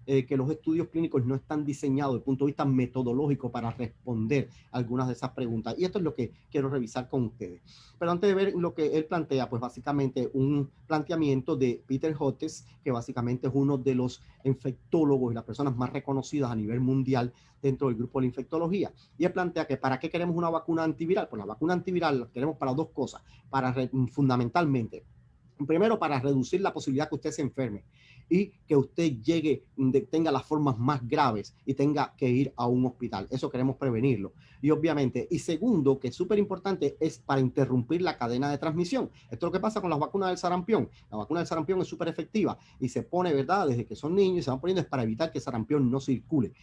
que los estudios clínicos no están diseñados desde el punto de vista metodológico para responder algunas de esas preguntas. Y esto es lo que quiero revisar con ustedes. Pero antes de ver lo que él plantea, pues básicamente un planteamiento de Peter Hotez, que básicamente es uno de los infectólogos y las personas más reconocidas a nivel mundial dentro del grupo de la infectología. Y él plantea que ¿para qué queremos una vacuna antiviral? Pues la vacuna antiviral la queremos para dos cosas, fundamentalmente. Primero, para reducir la posibilidad que usted se enferme y que usted tenga las formas más graves y tenga que ir a un hospital. Eso queremos prevenirlo. Y obviamente, y segundo, que es súper importante, es para interrumpir la cadena de transmisión. Esto es lo que pasa con las vacunas del sarampión. La vacuna del sarampión es súper efectiva y se pone, ¿verdad?, desde que son niños y se van poniendo es para evitar que el sarampión no circule.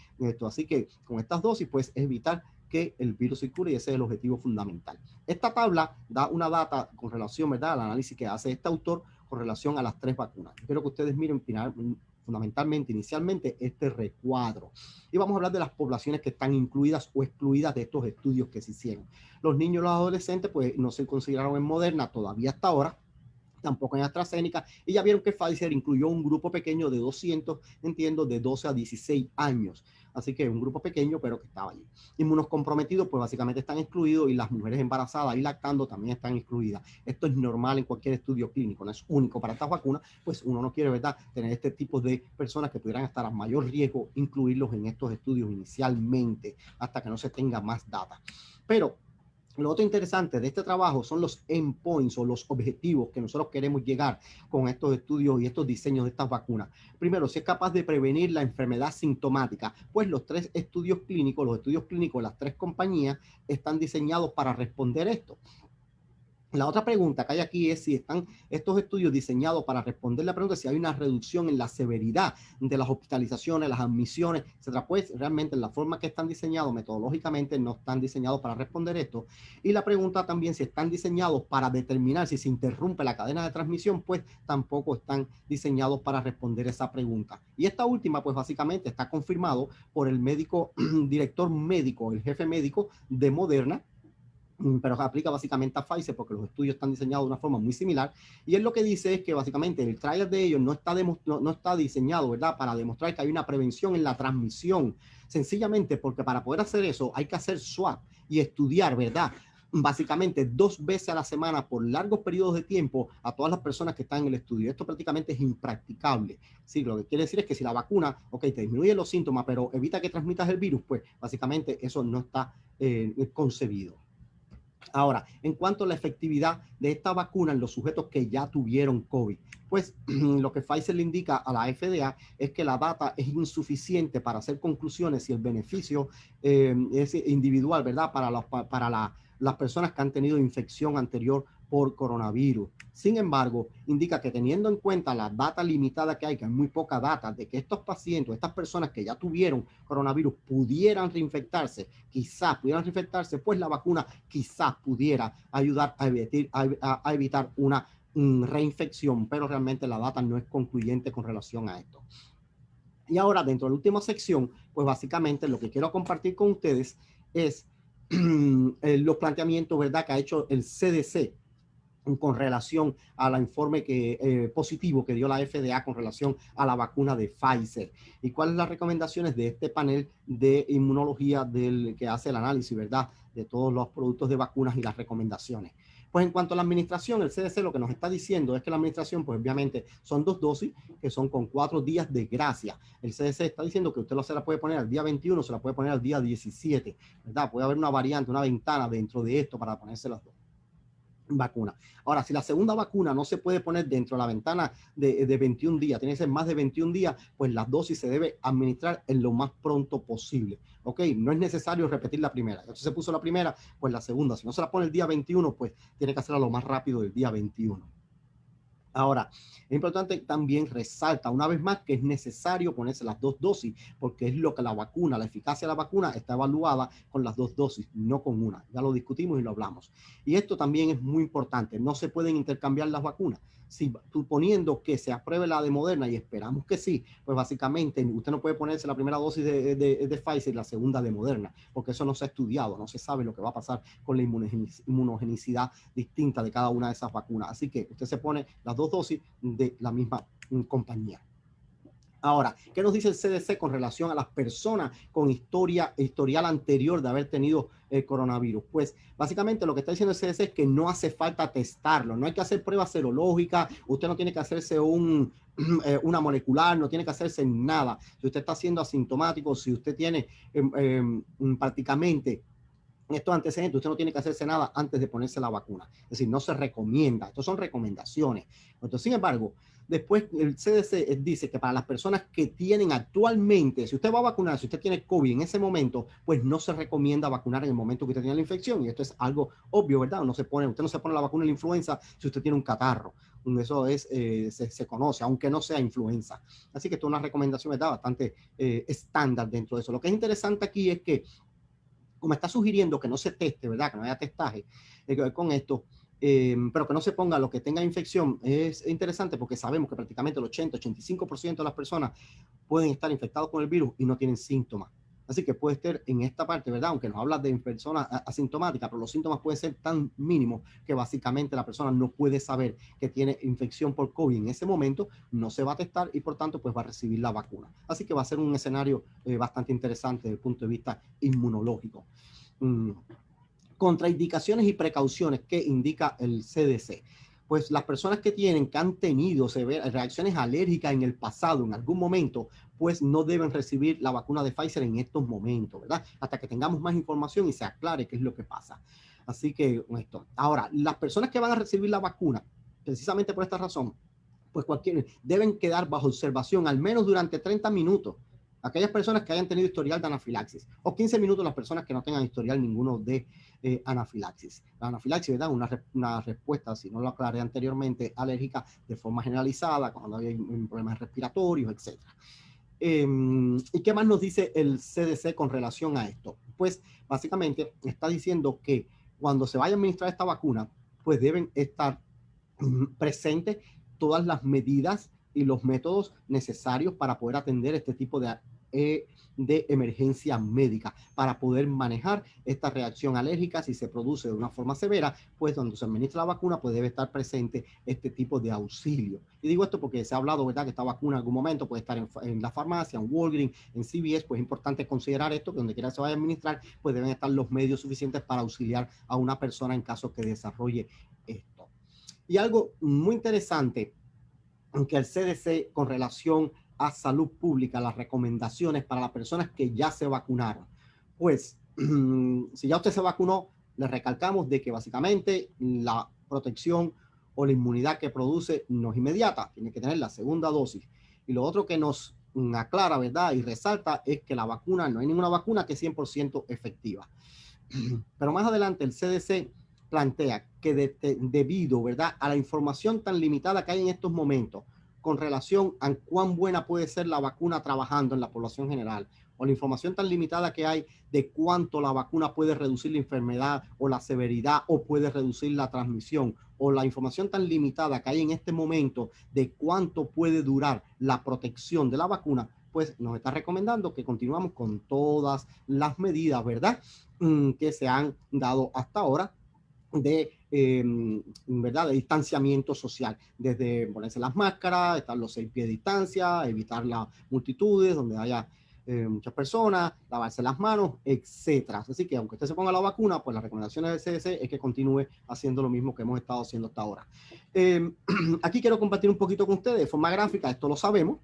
Así que con estas dosis, pues, es evitar que el virus circule y ese es el objetivo fundamental. Esta tabla da una data con relación, ¿verdad?, al análisis que hace este autor con relación a las 3 vacunas. Espero que ustedes miren fundamentalmente, inicialmente, este recuadro. Y vamos a hablar de las poblaciones que están incluidas o excluidas de estos estudios que se hicieron. Los niños y los adolescentes, pues, no se consideraron en Moderna todavía hasta ahora, tampoco en AstraZeneca, y ya vieron que Pfizer incluyó un grupo pequeño de 200, entiendo, de 12 a 16 años. Así que un grupo pequeño, pero que estaba allí. Inmunocomprometidos, pues básicamente están excluidos, y las mujeres embarazadas y lactando también están excluidas. Esto es normal en cualquier estudio clínico, no es único para estas vacunas, pues uno no quiere, ¿verdad?, tener este tipo de personas que pudieran estar a mayor riesgo, incluirlos en estos estudios inicialmente, hasta que no se tenga más data. Pero lo otro interesante de este trabajo son los endpoints o los objetivos que nosotros queremos llegar con estos estudios y estos diseños de estas vacunas. Primero, si es capaz de prevenir la enfermedad sintomática, pues los 3 estudios clínicos, de las 3 compañías están diseñados para responder esto. La otra pregunta que hay aquí es si están estos estudios diseñados para responder la pregunta si hay una reducción en la severidad de las hospitalizaciones, las admisiones, etcétera. Pues realmente en la forma que están diseñados metodológicamente no están diseñados para responder esto. Y la pregunta también si están diseñados para determinar si se interrumpe la cadena de transmisión, pues tampoco están diseñados para responder esa pregunta. Y esta última, pues básicamente está confirmado por el director médico, el jefe médico de Moderna, pero aplica básicamente a Pfizer porque los estudios están diseñados de una forma muy similar. Y él lo que dice es que básicamente el trial de ellos no está diseñado, ¿verdad?, para demostrar que hay una prevención en la transmisión, sencillamente porque para poder hacer eso hay que hacer swab y estudiar, ¿verdad?, básicamente 2 veces a la semana por largos periodos de tiempo a todas las personas que están en el estudio. Esto prácticamente es impracticable. Sí, lo que quiere decir es que si la vacuna, te disminuye los síntomas, pero evita que transmitas el virus, pues básicamente eso no está concebido. Ahora, en cuanto a la efectividad de esta vacuna en los sujetos que ya tuvieron COVID, pues lo que Pfizer le indica a la FDA es que la data es insuficiente para hacer conclusiones si el beneficio es individual, ¿verdad?, para las personas que han tenido infección anterior por coronavirus. Sin embargo, indica que teniendo en cuenta la data limitada que hay muy poca data, de que estos pacientes, estas personas que ya tuvieron coronavirus pudieran reinfectarse, pues la vacuna quizás pudiera ayudar a evitar una reinfección, pero realmente la data no es concluyente con relación a esto. Y ahora, dentro de la última sección, pues básicamente lo que quiero compartir con ustedes es los planteamientos, ¿verdad?, que ha hecho el CDC con relación al informe positivo que dio la FDA con relación a la vacuna de Pfizer. ¿Y cuáles son las recomendaciones de este panel de inmunología que hace el análisis, verdad, de todos los productos de vacunas y las recomendaciones? Pues en cuanto a la administración, el CDC lo que nos está diciendo es que la administración, pues obviamente son 2 dosis que son con 4 días de gracia. El CDC está diciendo que usted se la puede poner al día 21, se la puede poner al día 17, ¿verdad? Puede haber una variante, una ventana dentro de esto para ponerse las dos vacuna. Ahora, si la segunda vacuna no se puede poner dentro de la ventana de 21 días, tiene que ser más de 21 días, pues la dosis se debe administrar en lo más pronto posible. ¿Ok? No es necesario repetir la primera. Entonces se puso la primera, pues la segunda. Si no se la pone el día 21, pues tiene que hacerla lo más rápido del día 21. Ahora, es importante también resalta una vez más que es necesario ponerse las 2 dosis, porque es lo que la vacuna, la eficacia de la vacuna está evaluada con las 2 dosis, no con una. Ya lo discutimos y lo hablamos. Y esto también es muy importante, no se pueden intercambiar las vacunas. Si suponiendo que se apruebe la de Moderna, y esperamos que sí, pues básicamente usted no puede ponerse la primera dosis de Pfizer y la segunda de Moderna, porque eso no se ha estudiado, no se sabe lo que va a pasar con la inmunogenicidad distinta de cada una de esas vacunas. Así que usted se pone las 2 dosis de la misma compañía. Ahora, ¿qué nos dice el CDC con relación a las personas con historial anterior de haber tenido el coronavirus? Pues básicamente lo que está diciendo el CDC es que no hace falta testarlo, no hay que hacer pruebas serológicas, usted no tiene que hacerse una molecular, no tiene que hacerse nada. Si usted está siendo asintomático, si usted tiene prácticamente estos antecedentes, usted no tiene que hacerse nada antes de ponerse la vacuna. Es decir, no se recomienda. Estos son recomendaciones. Entonces, sin embargo, después el CDC dice que para las personas que tienen actualmente, si usted va a vacunar, si usted tiene COVID en ese momento, pues no se recomienda vacunar en el momento que usted tiene la infección. Y esto es algo obvio, ¿verdad? Usted no se pone la vacuna de la influenza si usted tiene un catarro. Eso se conoce, aunque no sea influenza. Así que esto es una recomendación, ¿verdad? Bastante estándar dentro de eso. Lo que es interesante aquí es que como está sugiriendo que no se teste, ¿verdad? Que no haya testaje con esto, pero que no se ponga lo que tenga infección, es interesante porque sabemos que prácticamente el 80-85% de las personas pueden estar infectados con el virus y no tienen síntomas. Así que puede estar en esta parte, ¿verdad? Aunque nos habla de personas asintomáticas, pero los síntomas pueden ser tan mínimos que básicamente la persona no puede saber que tiene infección por COVID en ese momento, no se va a testar y por tanto pues va a recibir la vacuna. Así que va a ser un escenario bastante interesante desde el punto de vista inmunológico. Contraindicaciones y precauciones que indica el CDC. Pues las personas que han tenido reacciones alérgicas en el pasado, en algún momento, pues no deben recibir la vacuna de Pfizer en estos momentos, ¿verdad? Hasta que tengamos más información y se aclare qué es lo que pasa. Así que esto. Ahora, las personas que van a recibir la vacuna, precisamente por esta razón, pues deben quedar bajo observación al menos durante 30 minutos. Aquellas personas que hayan tenido historial de anafilaxis, o 15 minutos las personas que no tengan historial ninguno de anafilaxis. La anafilaxis, ¿verdad? Una respuesta, si no lo aclaré anteriormente, alérgica de forma generalizada, cuando hay problemas respiratorios, etc. ¿Y qué más nos dice el CDC con relación a esto? Pues básicamente está diciendo que cuando se vaya a administrar esta vacuna, pues deben estar presentes todas las medidas y los métodos necesarios para poder atender este tipo de emergencia médica, para poder manejar esta reacción alérgica si se produce de una forma severa, pues cuando se administra la vacuna pues debe estar presente este tipo de auxilio. Y digo esto porque se ha hablado, ¿verdad?, que esta vacuna en algún momento puede estar en la farmacia, en Walgreens, en CVS, pues es importante considerar esto, que donde quiera se vaya a administrar, pues deben estar los medios suficientes para auxiliar a una persona en caso que desarrolle esto. Y algo muy interesante, aunque el CDC con relación a salud pública, las recomendaciones para las personas que ya se vacunaron, pues si ya usted se vacunó, le recalcamos de que básicamente la protección o la inmunidad que produce no es inmediata, tiene que tener la segunda dosis. Y lo otro que nos aclara, ¿verdad?, y resalta es que la vacuna, no hay ninguna vacuna que es 100% efectiva. Pero más adelante el CDC plantea que debido, ¿verdad?, a la información tan limitada que hay en estos momentos con relación a cuán buena puede ser la vacuna trabajando en la población general, o la información tan limitada que hay de cuánto la vacuna puede reducir la enfermedad o la severidad o puede reducir la transmisión, o la información tan limitada que hay en este momento de cuánto puede durar la protección de la vacuna, pues nos está recomendando que continuamos con todas las medidas, ¿verdad?, que se han dado hasta ahora, de, ¿verdad?, de distanciamiento social, desde ponerse las máscaras, estar los 6 pies de distancia, evitar las multitudes donde haya muchas personas, lavarse las manos, etcétera. Así que aunque usted se ponga la vacuna, pues las recomendaciones del CDC es que continúe haciendo lo mismo que hemos estado haciendo hasta ahora. Aquí quiero compartir un poquito con ustedes de forma gráfica, esto lo sabemos,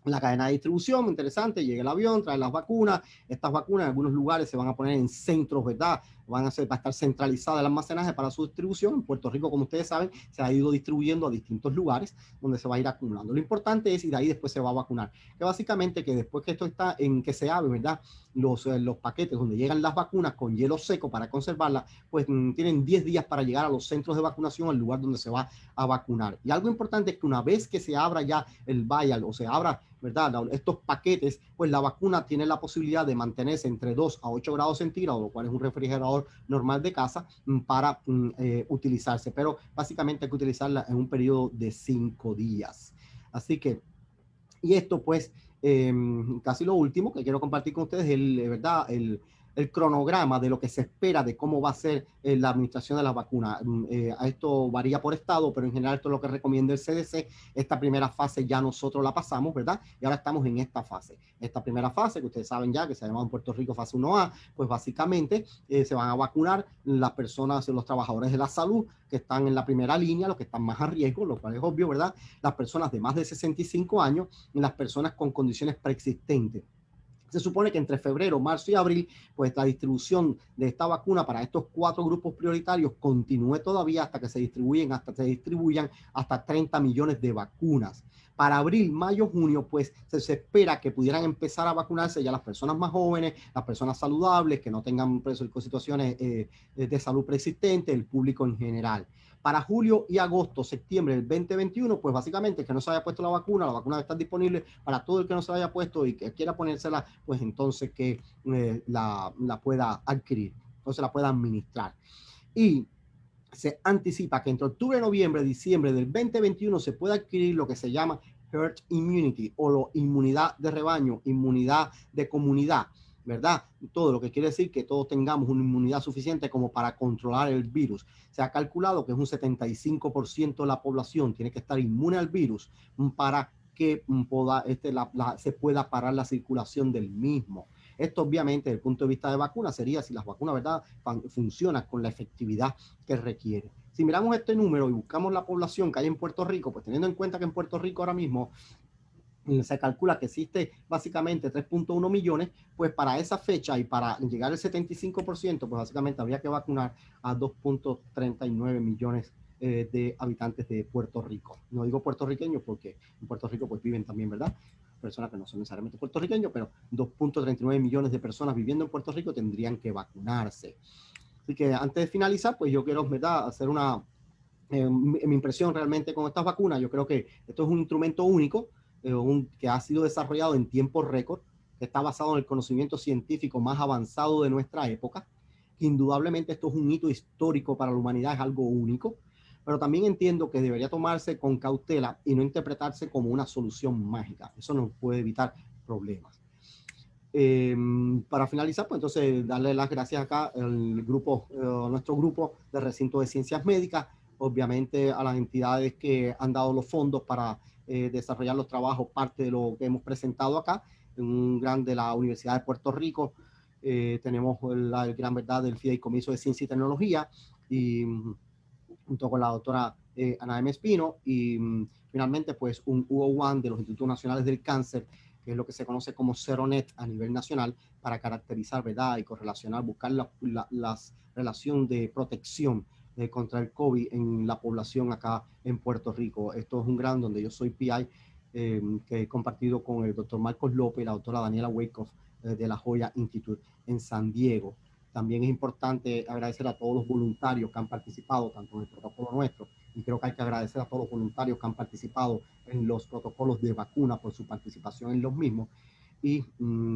la cadena de distribución, interesante, llega el avión, trae las vacunas, estas vacunas en algunos lugares se van a poner en centros, ¿verdad? Va a estar centralizada el almacenaje para su distribución. En Puerto Rico, como ustedes saben, se ha ido distribuyendo a distintos lugares donde se va a ir acumulando. Lo importante es, y de ahí después se va a vacunar, que básicamente que después que esto está en que se abre, ¿verdad? Los paquetes donde llegan las vacunas con hielo seco para conservarlas, pues tienen 10 días para llegar a los centros de vacunación, al lugar donde se va a vacunar. Y algo importante es que una vez que se abra ya el vial o se abra, ¿verdad?, estos paquetes, pues la vacuna tiene la posibilidad de mantenerse entre 2 a 8 grados centígrados, lo cual es un refrigerador normal de casa, para utilizarse, pero básicamente hay que utilizarla en un periodo de 5 días. Así que, y esto pues, casi lo último que quiero compartir con ustedes es ¿verdad?, el cronograma de lo que se espera de cómo va a ser la administración de las vacunas. Esto varía por estado, pero en general esto es lo que recomienda el CDC. Esta primera fase ya nosotros la pasamos, ¿verdad? Y ahora estamos en esta fase. Esta primera fase, que ustedes saben ya, que se ha llamado en Puerto Rico fase 1A, pues básicamente se van a vacunar las personas, los trabajadores de la salud que están en la primera línea, los que están más a riesgo, lo cual es obvio, ¿verdad? Las personas de más de 65 años y las personas con condiciones preexistentes. Se supone que entre febrero, marzo y abril, pues la distribución de esta vacuna para estos 4 grupos prioritarios continúe todavía hasta que se distribuyan hasta 30 millones de vacunas. Para abril, mayo, junio, pues se espera que pudieran empezar a vacunarse ya las personas más jóvenes, las personas saludables, que no tengan situaciones de salud preexistente, el público en general. Para julio y agosto, septiembre del 2021, pues básicamente que no se haya puesto la vacuna va a estar disponible para todo el que no se la haya puesto y que quiera ponérsela, pues entonces que la pueda adquirir, o se la pueda administrar. Y se anticipa que entre octubre, noviembre, diciembre del 2021 se pueda adquirir lo que se llama herd immunity o inmunidad de rebaño, inmunidad de comunidad, ¿verdad? Todo lo que quiere decir que todos tengamos una inmunidad suficiente como para controlar el virus. Se ha calculado que es un 75% de la población tiene que estar inmune al virus para que se pueda parar la circulación del mismo. Esto obviamente desde el punto de vista de vacunas sería si las vacunas, ¿verdad?, funcionan con la efectividad que requiere. Si miramos este número y buscamos la población que hay en Puerto Rico, pues teniendo en cuenta que en Puerto Rico ahora mismo se calcula que existe básicamente 3.1 millones, pues para esa fecha y para llegar al 75%, pues básicamente habría que vacunar a 2.39 millones de habitantes de Puerto Rico. No digo puertorriqueños porque en Puerto Rico pues viven también, ¿verdad?, personas que no son necesariamente puertorriqueños, pero 2.39 millones de personas viviendo en Puerto Rico tendrían que vacunarse. Así que antes de finalizar, pues yo quiero, ¿verdad?, hacer mi impresión realmente con estas vacunas. Yo creo que esto es un instrumento único, que ha sido desarrollado en tiempo récord, que está basado en el conocimiento científico más avanzado de nuestra época. Indudablemente esto es un hito histórico para la humanidad, es algo único, pero también entiendo que debería tomarse con cautela y no interpretarse como una solución mágica. Eso nos puede evitar problemas. Para finalizar, pues entonces darle las gracias acá al grupo, nuestro grupo de recinto de ciencias médicas, obviamente a las entidades que han dado los fondos para desarrollar los trabajos, parte de lo que hemos presentado acá, un gran de la Universidad de Puerto Rico. Tenemos el gran verdad del Fideicomiso de Ciencia y Tecnología, y junto con la doctora Ana M. Espino, y finalmente pues un UO1 de los Institutos Nacionales del Cáncer, que es lo que se conoce como Seronet a nivel nacional, para caracterizar, ¿verdad?, y correlacionar, buscar la relación de protección contra el COVID en la población acá en Puerto Rico. Esto es un gran donde yo soy PI, que he compartido con el doctor Marcos López y la doctora Daniela Wyckoff de la Joya Institute en San Diego. También es importante agradecer a todos los voluntarios que han participado, tanto en el protocolo nuestro, y creo que hay que agradecer a todos los voluntarios que han participado en los protocolos de vacuna por su participación en los mismos, y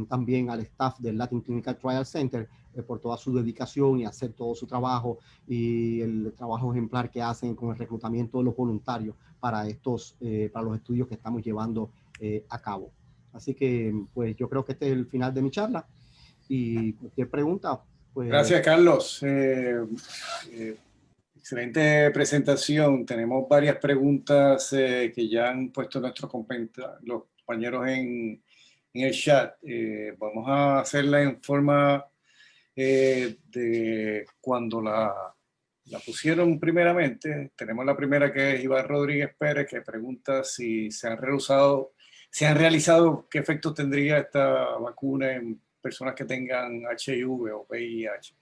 también al staff del Latin Clinical Trial Center por toda su dedicación y hacer todo su trabajo y el trabajo ejemplar que hacen con el reclutamiento de los voluntarios para para los estudios que estamos llevando a cabo. Así que pues yo creo que este es el final de mi charla, y cualquier pregunta, pues... Gracias, Carlos. Excelente presentación. Tenemos varias preguntas que ya han puesto los compañeros en el chat. Vamos a hacerla en forma de cuando la pusieron primeramente. Tenemos la primera, que es Iván Rodríguez Pérez, que pregunta si se han realizado qué efectos tendría esta vacuna en personas que tengan HIV o VIH.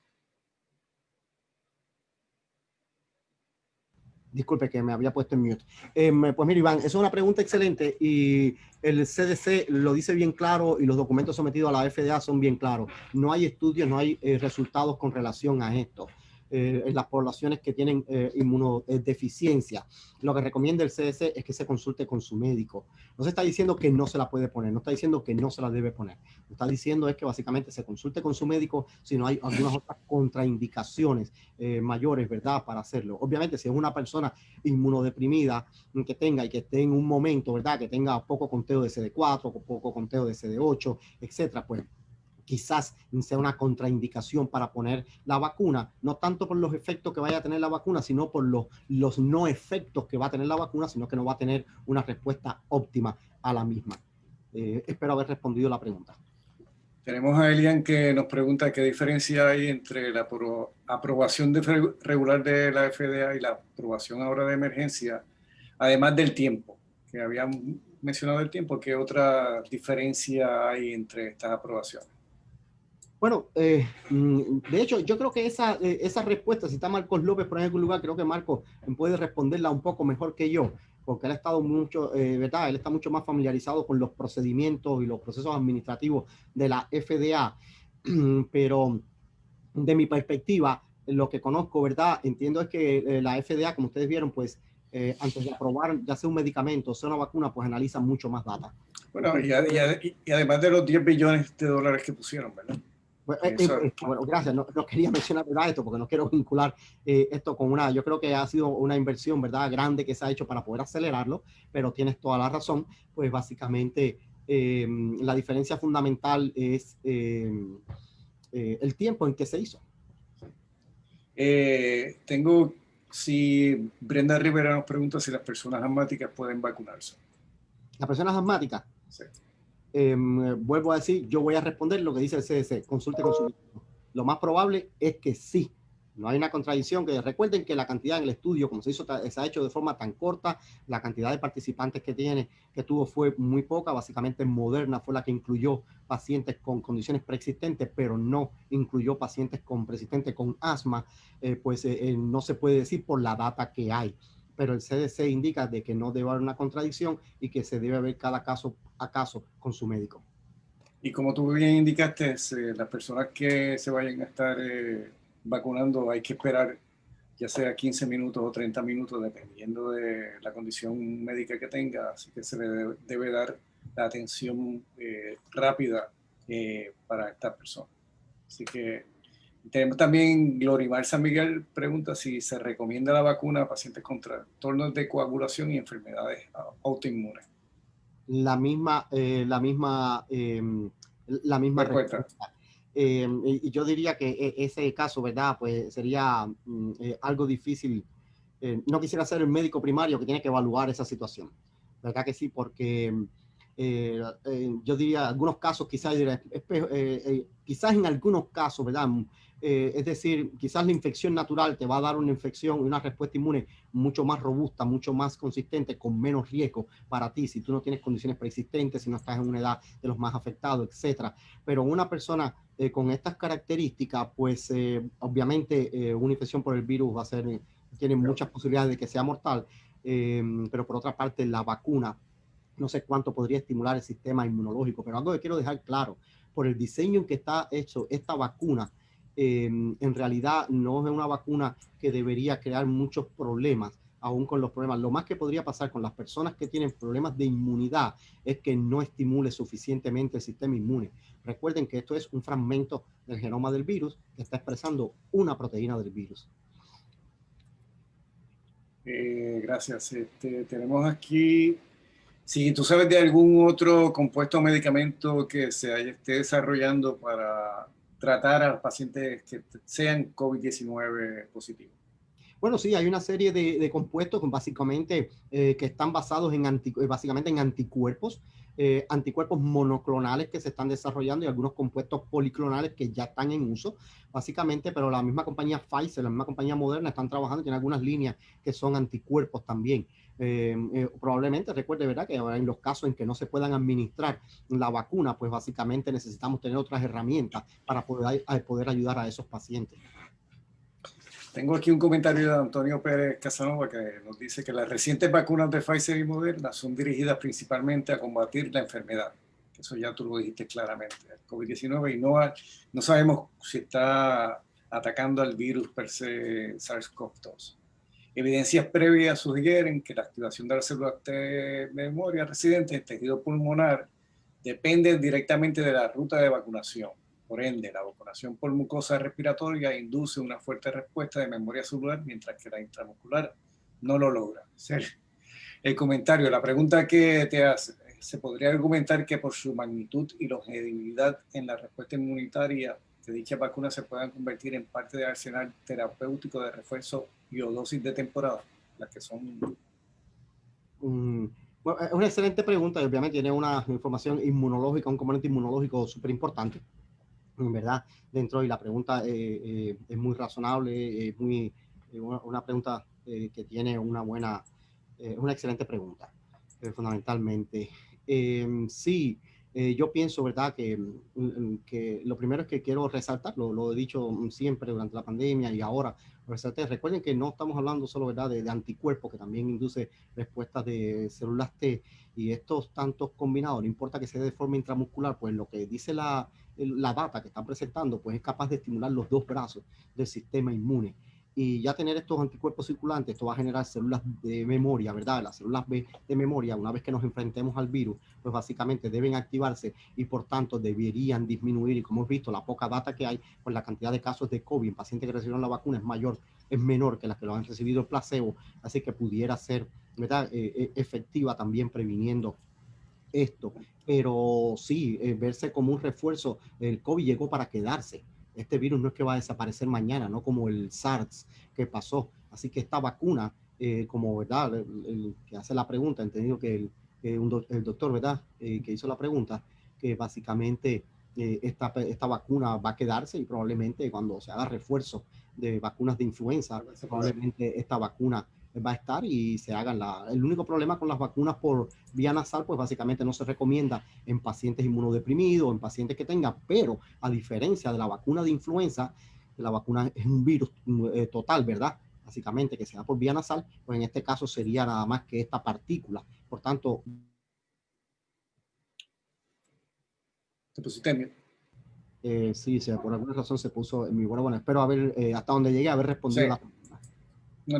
Disculpe que me había puesto en mute. Pues mira, Iván, esa es una pregunta excelente y el CDC lo dice bien claro y los documentos sometidos a la FDA son bien claros. No hay estudios, no hay resultados con relación a esto. En las poblaciones que tienen inmunodeficiencia, lo que recomienda el CDC es que se consulte con su médico. No se está diciendo que no se la puede poner, no está diciendo que no se la debe poner. Lo que está diciendo es que básicamente se consulte con su médico si no hay algunas otras contraindicaciones mayores, ¿verdad?, para hacerlo. Obviamente, si es una persona inmunodeprimida que tenga y que esté en un momento, ¿verdad?, que tenga poco conteo de CD4, poco conteo de CD8, etcétera, pues quizás sea una contraindicación para poner la vacuna, no tanto por los efectos que vaya a tener la vacuna, sino por los no efectos que va a tener la vacuna, sino que no va a tener una respuesta óptima a la misma. Espero haber respondido la pregunta. Tenemos a Elian que nos pregunta qué diferencia hay entre la aprobación regular de la FDA y la aprobación ahora de emergencia, además del tiempo, que habían mencionado el tiempo. ¿Qué otra diferencia hay entre estas aprobaciones? Bueno, de hecho, yo creo que esa respuesta, si está Marcos López por ahí en algún lugar, creo que Marcos puede responderla un poco mejor que yo, porque él ha estado mucho, ¿verdad? Él está mucho más familiarizado con los procedimientos y los procesos administrativos de la FDA, pero de mi perspectiva, lo que conozco, ¿verdad? Entiendo es que la FDA, como ustedes vieron, pues antes de aprobar ya sea un medicamento o sea una vacuna, pues analiza mucho más data. Bueno, y además de los 10 billones de dólares que pusieron, ¿verdad? Bueno, gracias. No quería mencionar, ¿verdad?, esto porque no quiero vincular esto con yo creo que ha sido una inversión, ¿verdad?, grande que se ha hecho para poder acelerarlo, pero tienes toda la razón. Pues básicamente la diferencia fundamental es el tiempo en que se hizo. Si Brenda Rivera nos pregunta si las personas asmáticas pueden vacunarse. Las personas asmáticas. Sí. Vuelvo a decir, yo voy a responder lo que dice el CDC, consulte con su médico. Lo más probable es que sí. No hay una contradicción. Que recuerden que la cantidad en el estudio, como se ha hecho de forma tan corta, la cantidad de participantes que tuvo fue muy poca. Básicamente Moderna fue la que incluyó pacientes con condiciones preexistentes, pero no incluyó pacientes persistentes con asma. No se puede decir por la data que hay, pero el CDC indica de que no debe haber una contradicción y que se debe ver cada caso a caso con su médico. Y como tú bien indicaste, las personas que se vayan a estar vacunando, hay que esperar ya sea 15 minutos o 30 minutos, dependiendo de la condición médica que tenga, así que se le debe dar la atención rápida para esta persona. Así que tenemos también Glorimar San Miguel pregunta si se recomienda la vacuna a pacientes con trastornos de coagulación y enfermedades autoinmunes. La misma respuesta. Y yo diría que ese caso, ¿verdad?, pues sería algo difícil. No quisiera ser el médico primario que tiene que evaluar esa situación, ¿verdad que sí? Porque yo diría, algunos casos, quizás en algunos casos, ¿verdad? Es decir, quizás la infección natural te va a dar una infección y una respuesta inmune mucho más robusta, mucho más consistente, con menos riesgo para ti, si tú no tienes condiciones preexistentes, si no estás en una edad de los más afectados, etcétera. Pero una persona con estas características, pues obviamente una infección por el virus tiene muchas posibilidades de que sea mortal, pero por otra parte la vacuna, no sé cuánto podría estimular el sistema inmunológico, pero algo que quiero dejar claro, por el diseño en que está hecho esta vacuna, en realidad no es una vacuna que debería crear muchos problemas, aún con los problemas. Lo más que podría pasar con las personas que tienen problemas de inmunidad es que no estimule suficientemente el sistema inmune. Recuerden que esto es un fragmento del genoma del virus que está expresando una proteína del virus. Gracias. Tenemos aquí, si tú sabes de algún otro compuesto o medicamento que se esté desarrollando para tratar a los pacientes que sean COVID-19 positivos. Bueno, sí, hay una serie de compuestos básicamente que están basados en básicamente en anticuerpos, anticuerpos monoclonales que se están desarrollando y algunos compuestos policlonales que ya están en uso, básicamente, pero la misma compañía Pfizer, la misma compañía Moderna están trabajando, tienen algunas líneas que son anticuerpos también. Probablemente recuerde, ¿verdad?, que en los casos en que no se puedan administrar la vacuna, pues básicamente necesitamos tener otras herramientas para poder ayudar a esos pacientes. Tengo aquí un comentario de Antonio Pérez Casanova que nos dice que las recientes vacunas de Pfizer y Moderna son dirigidas principalmente a combatir la enfermedad. Eso ya tú lo dijiste claramente, el COVID-19, y no sabemos si está atacando al virus per se SARS-CoV-2. Evidencias previas sugieren que la activación de las células de memoria residentes en tejido pulmonar depende directamente de la ruta de vacunación. Por ende, la vacunación por mucosa respiratoria induce una fuerte respuesta de memoria celular, mientras que la intramuscular no lo logra. El comentario, la pregunta que te hace, ¿se podría argumentar que por su magnitud y longevidad en la respuesta inmunitaria de dichas vacunas se puedan convertir en parte del arsenal terapéutico de refuerzo y o dosis de temporada? Las que son... Bueno, es una excelente pregunta y obviamente tiene una información inmunológica, un componente inmunológico súper importante, en verdad, dentro de la pregunta es muy razonable, es muy, una pregunta que tiene una buena, una excelente pregunta, fundamentalmente. Sí, yo pienso, ¿verdad?, que lo primero es que quiero resaltar, lo he dicho siempre durante la pandemia y ahora, recuerden que no estamos hablando solo, ¿verdad?, de anticuerpos, que también induce respuestas de células T, y estos tantos combinados, no importa que sea de forma intramuscular, pues lo que dice la data que están presentando, pues es capaz de estimular los dos brazos del sistema inmune. Y ya tener estos anticuerpos circulantes, esto va a generar células de memoria, ¿verdad? Las células B de memoria, una vez que nos enfrentemos al virus, pues básicamente deben activarse y por tanto deberían disminuir. Y como hemos visto, la poca data que hay, pues la cantidad de casos de COVID en pacientes que recibieron la vacuna es menor que las que lo han recibido el placebo, así que pudiera ser, ¿verdad?, efectiva también previniendo esto, pero sí, verse como un refuerzo. El COVID llegó para quedarse. Este virus no es que va a desaparecer mañana, no como el SARS que pasó. Así que esta vacuna, como verdad, el que hace la pregunta, entendido que el doctor, verdad, que hizo la pregunta, que básicamente esta vacuna va a quedarse y probablemente cuando se haga refuerzo de vacunas de influenza, probablemente esta vacuna va a estar y se hagan el único problema con las vacunas por vía nasal, pues básicamente no se recomienda en pacientes inmunodeprimidos, en pacientes que tengan, pero a diferencia de la vacuna de influenza, la vacuna es un virus total, ¿verdad? Básicamente que se da por vía nasal, pues en este caso sería nada más que esta partícula. Por tanto... ¿Te pusiste en sí, por alguna razón se puso en mi bueno, espero haber, hasta donde llegué, haber respondido la pregunta. No,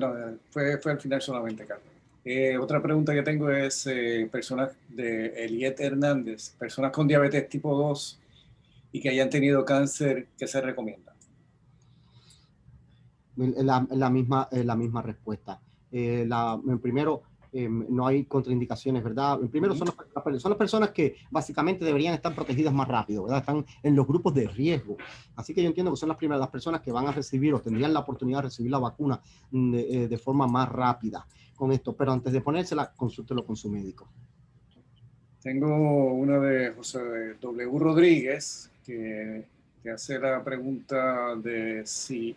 fue al final solamente, Carlos. Otra pregunta que tengo es personas de Eliet Hernández, personas con diabetes tipo 2 y que hayan tenido cáncer, ¿qué se recomienda? La misma respuesta. Primero, no hay contraindicaciones, ¿verdad? Primero, son las personas que básicamente deberían estar protegidas más rápido, ¿verdad? Están en los grupos de riesgo. Así que yo entiendo que son las personas que van a recibir o tendrían la oportunidad de recibir la vacuna de forma más rápida con esto. Pero antes de ponérsela, consúltelo con su médico. Tengo una de José W. Rodríguez que hace la pregunta de si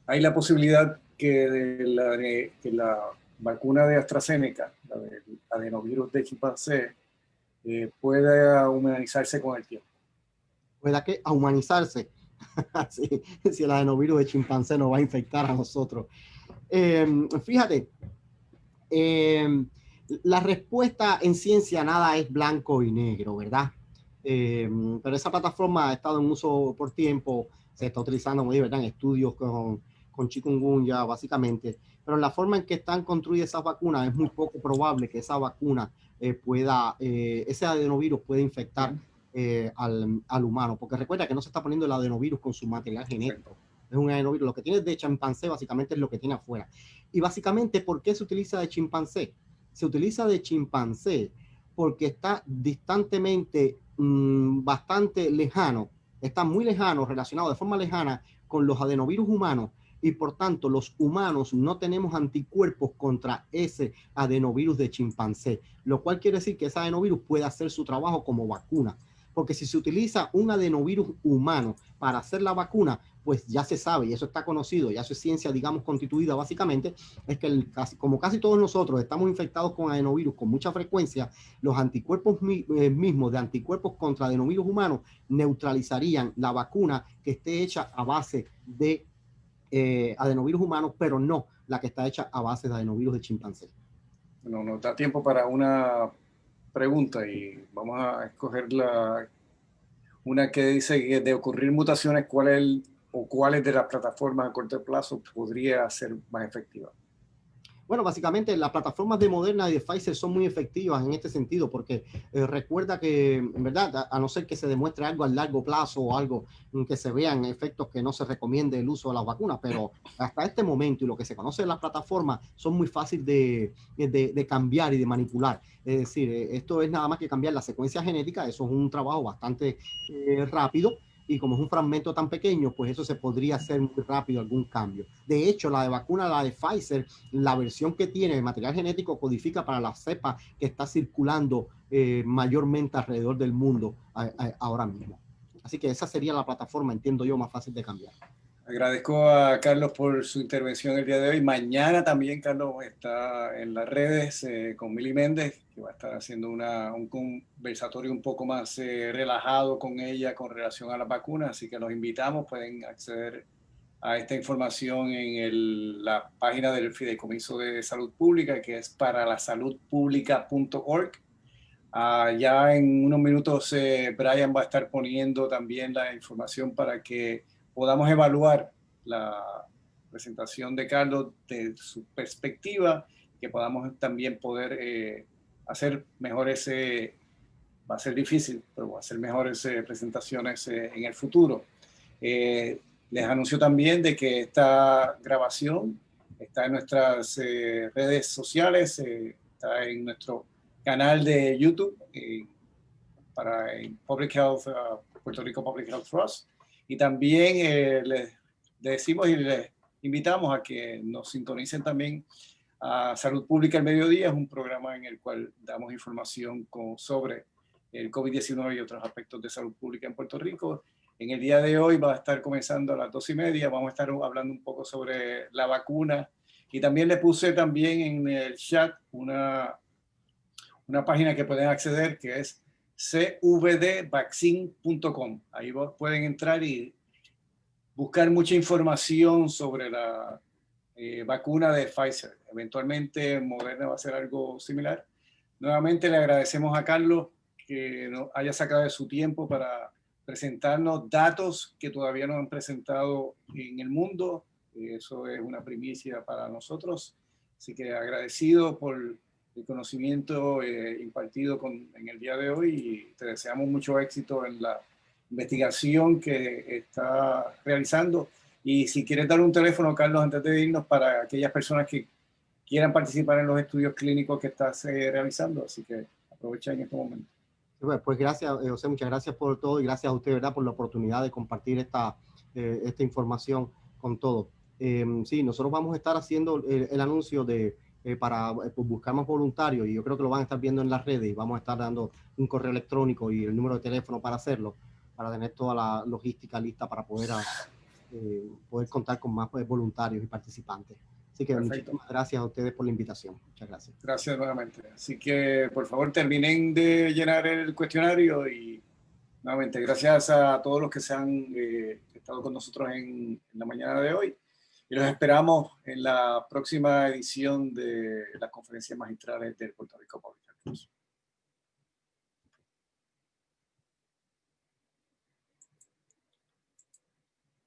hay la posibilidad que la vacuna de AstraZeneca, la del adenovirus de chimpancé, pueda humanizarse con el tiempo. ¿Pueda que a humanizarse? si el adenovirus de chimpancé nos va a infectar a nosotros. Fíjate, la respuesta en ciencia nada es blanco y negro, ¿verdad? Pero esa plataforma ha estado en uso por tiempo, se está utilizando, como digo, ¿verdad?, en estudios con chikungunya, básicamente. Pero en la forma en que están construidas esas vacunas, es muy poco probable que esa vacuna ese adenovirus pueda infectar al humano. Porque recuerda que no se está poniendo el adenovirus con su material genético. Es un adenovirus. Lo que tiene de chimpancé básicamente es lo que tiene afuera. Y básicamente, ¿por qué se utiliza de chimpancé? Se utiliza de chimpancé porque está distantemente bastante lejano, está muy lejano, relacionado de forma lejana con los adenovirus humanos, y por tanto los humanos no tenemos anticuerpos contra ese adenovirus de chimpancé, lo cual quiere decir que ese adenovirus puede hacer su trabajo como vacuna. Porque si se utiliza un adenovirus humano para hacer la vacuna, pues ya se sabe, y eso está conocido, ya eso es ciencia, digamos, constituida básicamente, es que como casi todos nosotros estamos infectados con adenovirus con mucha frecuencia, los anticuerpos mismos de anticuerpos contra adenovirus humanos neutralizarían la vacuna que esté hecha a base de adenovirus humanos, pero no la que está hecha a base de adenovirus de chimpancé. Bueno, nos da tiempo para una pregunta y vamos a escoger una que dice que de ocurrir mutaciones, ¿cuáles de las plataformas a corto plazo podría ser más efectiva? Bueno, básicamente las plataformas de Moderna y de Pfizer son muy efectivas en este sentido, porque recuerda que, en verdad, a no ser que se demuestre algo a largo plazo o algo que se vean efectos que no se recomiende el uso de las vacunas, pero hasta este momento y lo que se conoce de las plataformas son muy fáciles de cambiar y de manipular. Es decir, esto es nada más que cambiar la secuencia genética, eso es un trabajo bastante rápido. Y como es un fragmento tan pequeño, pues eso se podría hacer muy rápido algún cambio. De hecho, la de vacuna, la de Pfizer, la versión que tiene el material genético codifica para la cepa que está circulando mayormente alrededor del mundo ahora mismo. Así que esa sería la plataforma, entiendo yo, más fácil de cambiar. Agradezco a Carlos por su intervención el día de hoy. Mañana también Carlos está en las redes con Mili Méndez, que va a estar haciendo un conversatorio un poco más relajado con ella con relación a las vacunas. Así que los invitamos, pueden acceder a esta información en la página del Fideicomiso de Salud Pública, que es paralasaludpublica.org. Ya en unos minutos Brian va a estar poniendo también la información para que podamos evaluar la presentación de Carlos de su perspectiva, que podamos también poder hacer mejores, va a ser difícil, pero va a hacer mejores presentaciones en el futuro. Les anuncio también de que esta grabación está en nuestras redes sociales, está en nuestro canal de YouTube para Public Health, Puerto Rico Public Health Trust. Y también les decimos y les invitamos a que nos sintonicen también a Salud Pública al Mediodía. Es un programa en el cual damos información sobre el COVID-19 y otros aspectos de salud pública en Puerto Rico. En el día de hoy va a estar comenzando a las 2:30. Vamos a estar hablando un poco sobre la vacuna. Y también le puse también en el chat una página que pueden acceder que es cvdvaccine.com. Ahí pueden entrar y buscar mucha información sobre la vacuna de Pfizer. Eventualmente Moderna va a hacer algo similar. Nuevamente le agradecemos a Carlos que nos haya sacado de su tiempo para presentarnos datos que todavía no han presentado en el mundo. Eso es una primicia para nosotros. Así que agradecido por el conocimiento impartido en el día de hoy y te deseamos mucho éxito en la investigación que está realizando. Y si quieres dar un teléfono, Carlos, antes de irnos, para aquellas personas que quieran participar en los estudios clínicos que estás realizando. Así que aprovecha en este momento. Pues gracias, José, muchas gracias por todo y gracias a usted, ¿verdad?, por la oportunidad de compartir esta información con todos. Sí, nosotros vamos a estar haciendo el anuncio para buscar más voluntarios y yo creo que lo van a estar viendo en las redes y vamos a estar dando un correo electrónico y el número de teléfono para hacerlo, para tener toda la logística lista para poder contar con más voluntarios y participantes. Así que Perfecto. muchísimas gracias a ustedes por la invitación. Muchas gracias. Gracias nuevamente. Así que por favor terminen de llenar el cuestionario y nuevamente gracias a todos los que se han estado con nosotros en la mañana de hoy. Y los esperamos en la próxima edición de las conferencias magistrales del Puerto Rico Public Health.